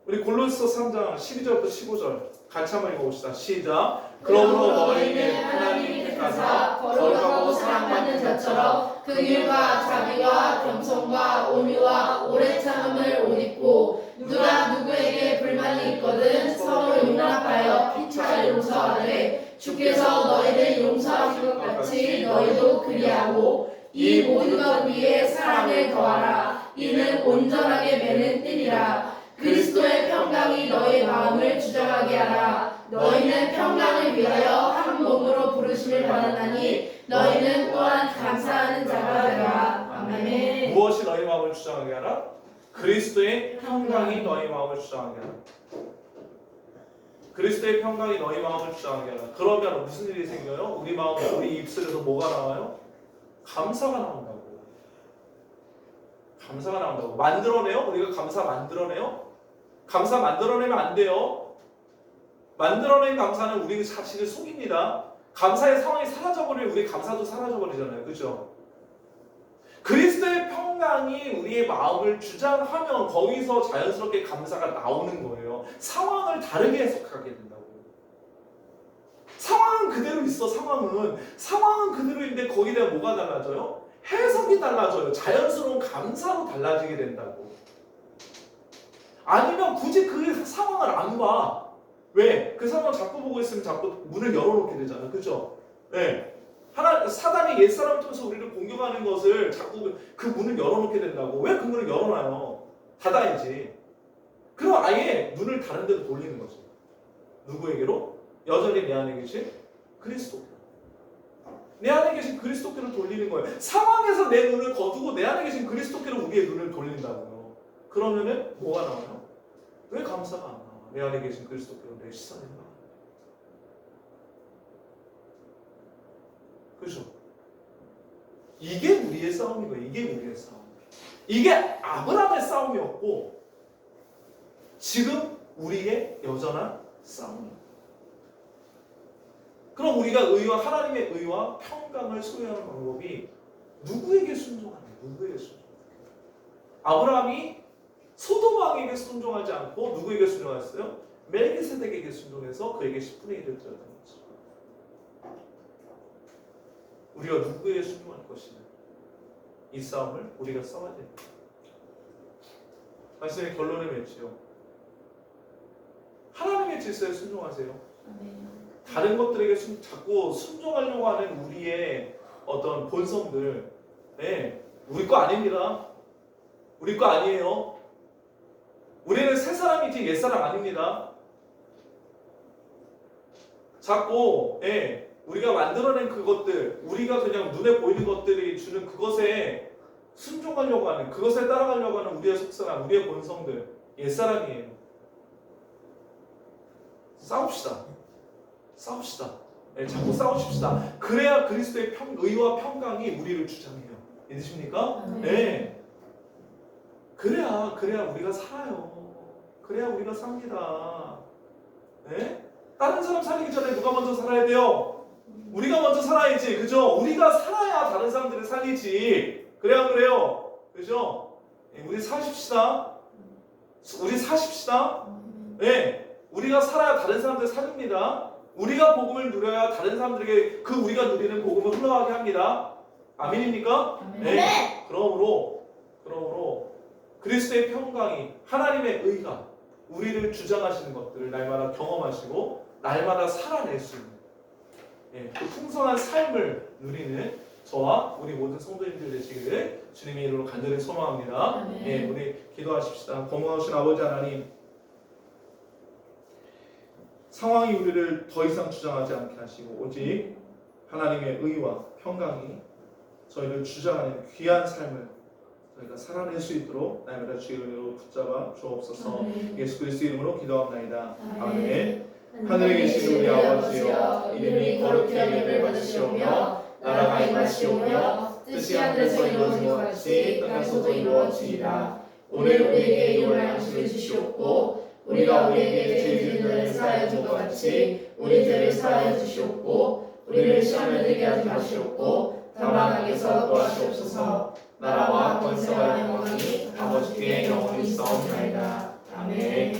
우리 골로새서 3장 12절부터 15절 같이 한번 읽어봅시다. 시작. 그러므로 너희는 하나님께서 택하사 거룩하고 사랑받는 자처럼 긍휼과 자비와 겸손과 온유와 오래 참음을 옷 입고 누가 누구에게 불만이 있거든 서로 용납하여 피차 용서하되 주께서 너희를 용서하신 것 같이 너희도 그리하고 이 모든 것 위에 사랑을 더하라. 이는 온전하게 매는 띠니라. 그리스도의 평강이 너희 마음을 주장하게 하라. 너희는 평강을 위하여 한 몸으로 부르심을 받았나니 너희는 또한 감사하는 자가 되라. 아멘. 무엇이 너희 마음을 주장하게 하라? 그리스도의 평강이 너희 마음을 주장하게 하라. 그리스도의 평강이 너희 마음을 주장하게 하라. 그러면 무슨 일이 생겨요? 우리 마음, 우리 입술에서 뭐가 나와요? 감사가 나온다고. 감사가 나온다고. 만들어내요? 우리가 감사 만들어내요? 감사 만들어내면 안 돼요. 만들어낸 감사는 우리 자신을 속입니다. 감사의 상황이 사라져버리면 우리 감사도 사라져버리잖아요. 그죠? 그리스도의 평강이 우리의 마음을 주장하면 거기서 자연스럽게 감사가 나오는 거예요. 상황을 다르게 해석하게 된다고. 상황은 그대로 있어. 상황은 그대로인데 거기에 대한 뭐가 달라져요? 해석이 달라져요. 자연스러운 감사로 달라지게 된다고. 아니면 굳이 그 상황을 안 봐. 왜? 그 상황을 자꾸 보고 있으면 자꾸 문을 열어놓게 되잖아. 그죠? 네. 사단이 옛사람을 통해서 우리를 공격하는 것을 자꾸 그 문을 열어놓게 된다고. 왜 그 문을 열어놔요? 닫아야지. 그럼 아예 눈을 다른 데로 돌리는 거지. 누구에게로? 여전히 내 안에 계신 그리스도께로. 내 안에 계신 그리스도께로 돌리는 거예요. 상황에서 내 눈을 거두고 내 안에 계신 그리스도께로 우리의 눈을 돌린다고요. 그러면은 뭐가 나와요? 왜 감사가 안 나와? 내 안에 계신 그리스도께로 내 시선이 나와. 그죠? 이게 우리의 싸움인 거예요. 이게 우리의 싸움. 이게 아브라함의 싸움이었고 지금 우리의 여전한 싸움이에요. 그럼 우리가 하나님의 의와 평강을 소유하는 방법이 누구에게 순종하냐? 누구에게 순종하냐? 아브라함이 소돔 왕에게 순종하지 않고 누구에게 순종했어요? 멜기세덱에게 순종해서 그에게 10분의 1을 드렸던 거죠. 우리가 누구에게 순종할 것이냐? 이 싸움을 우리가 싸워야 됩니다. 말씀의 결론을 맺지요. 하나님의 질서에 순종하세요. 다른 것들에게 자꾸 순종하려고 하는 우리의 어떤 본성들, 네, 우리 거 아닙니다. 우리 거 아니에요. 우리는 새 사람이지 옛 사람 아닙니다. 자꾸 우리가 만들어낸 그것들, 우리가 그냥 눈에 보이는 것들이 주는 그것에 순종하려고 하는, 그것에 따라가려고 하는 우리의 속사람, 우리의 본성들, 옛 사람이에요. 싸웁시다. 자꾸 싸우십시다. 그래야 그리스도의 의와 평강이 우리를 주장해요. 믿으십니까? 네. 그래야 우리가 살아요. 그래야 우리가 삽니다. 네? 다른 사람 살리기 전에 누가 먼저 살아야 돼요? 우리가 먼저 살아야지. 그죠? 우리가 살아야 다른 사람들을 살리지. 그래야 그래요. 그죠? 우리 사십시다. 네. 우리가 살아야 다른 사람들 살립니다. 우리가 복음을 누려야 다른 사람들에게 그 우리가 누리는 복음을 흘러가게 합니다. 아멘입니까? 아멘. 네. 그러므로 그리스도의 평강이, 하나님의 의가 우리를 주장하시는 것들을 날마다 경험하시고 날마다 살아낼 수 있는 그 풍성한 삶을 누리는 저와 우리 모든 성도님들 되시기를 주님의 이름으로 간절히 소망합니다. 우리 기도하십시다. 고마우신 아버지 하나님, 상황이 우리를 더 이상 주장하지 않게 하시고 오직 하나님의 의와 평강이 저희를 주장하는 귀한 삶을 저희가 살아낼 수 있도록 날마다 주의 은혜로 붙잡아 주옵소서. 예수 그리스도 이름으로 기도합나이다. 아멘. 하늘에 계신 우리 아버지여, 이름이 거룩히 여김을 받으시오며 나라가 임하시오며 뜻이 하늘에서 이루어진 것 같이 땅에서도 이루어지이다. 오늘 우리에게 일용할 양식을 주시옵고 우리가 우리에게 죄 지은 자를 사하여 준 것 같이 우리 죄를 사하여 주시옵고 우리를 시험에 들게 하지 마시옵고 다만 악에서 구하시옵소서. 나라와 권세와 영광이 아버지께 영원히 있사옵나이다. 아멘.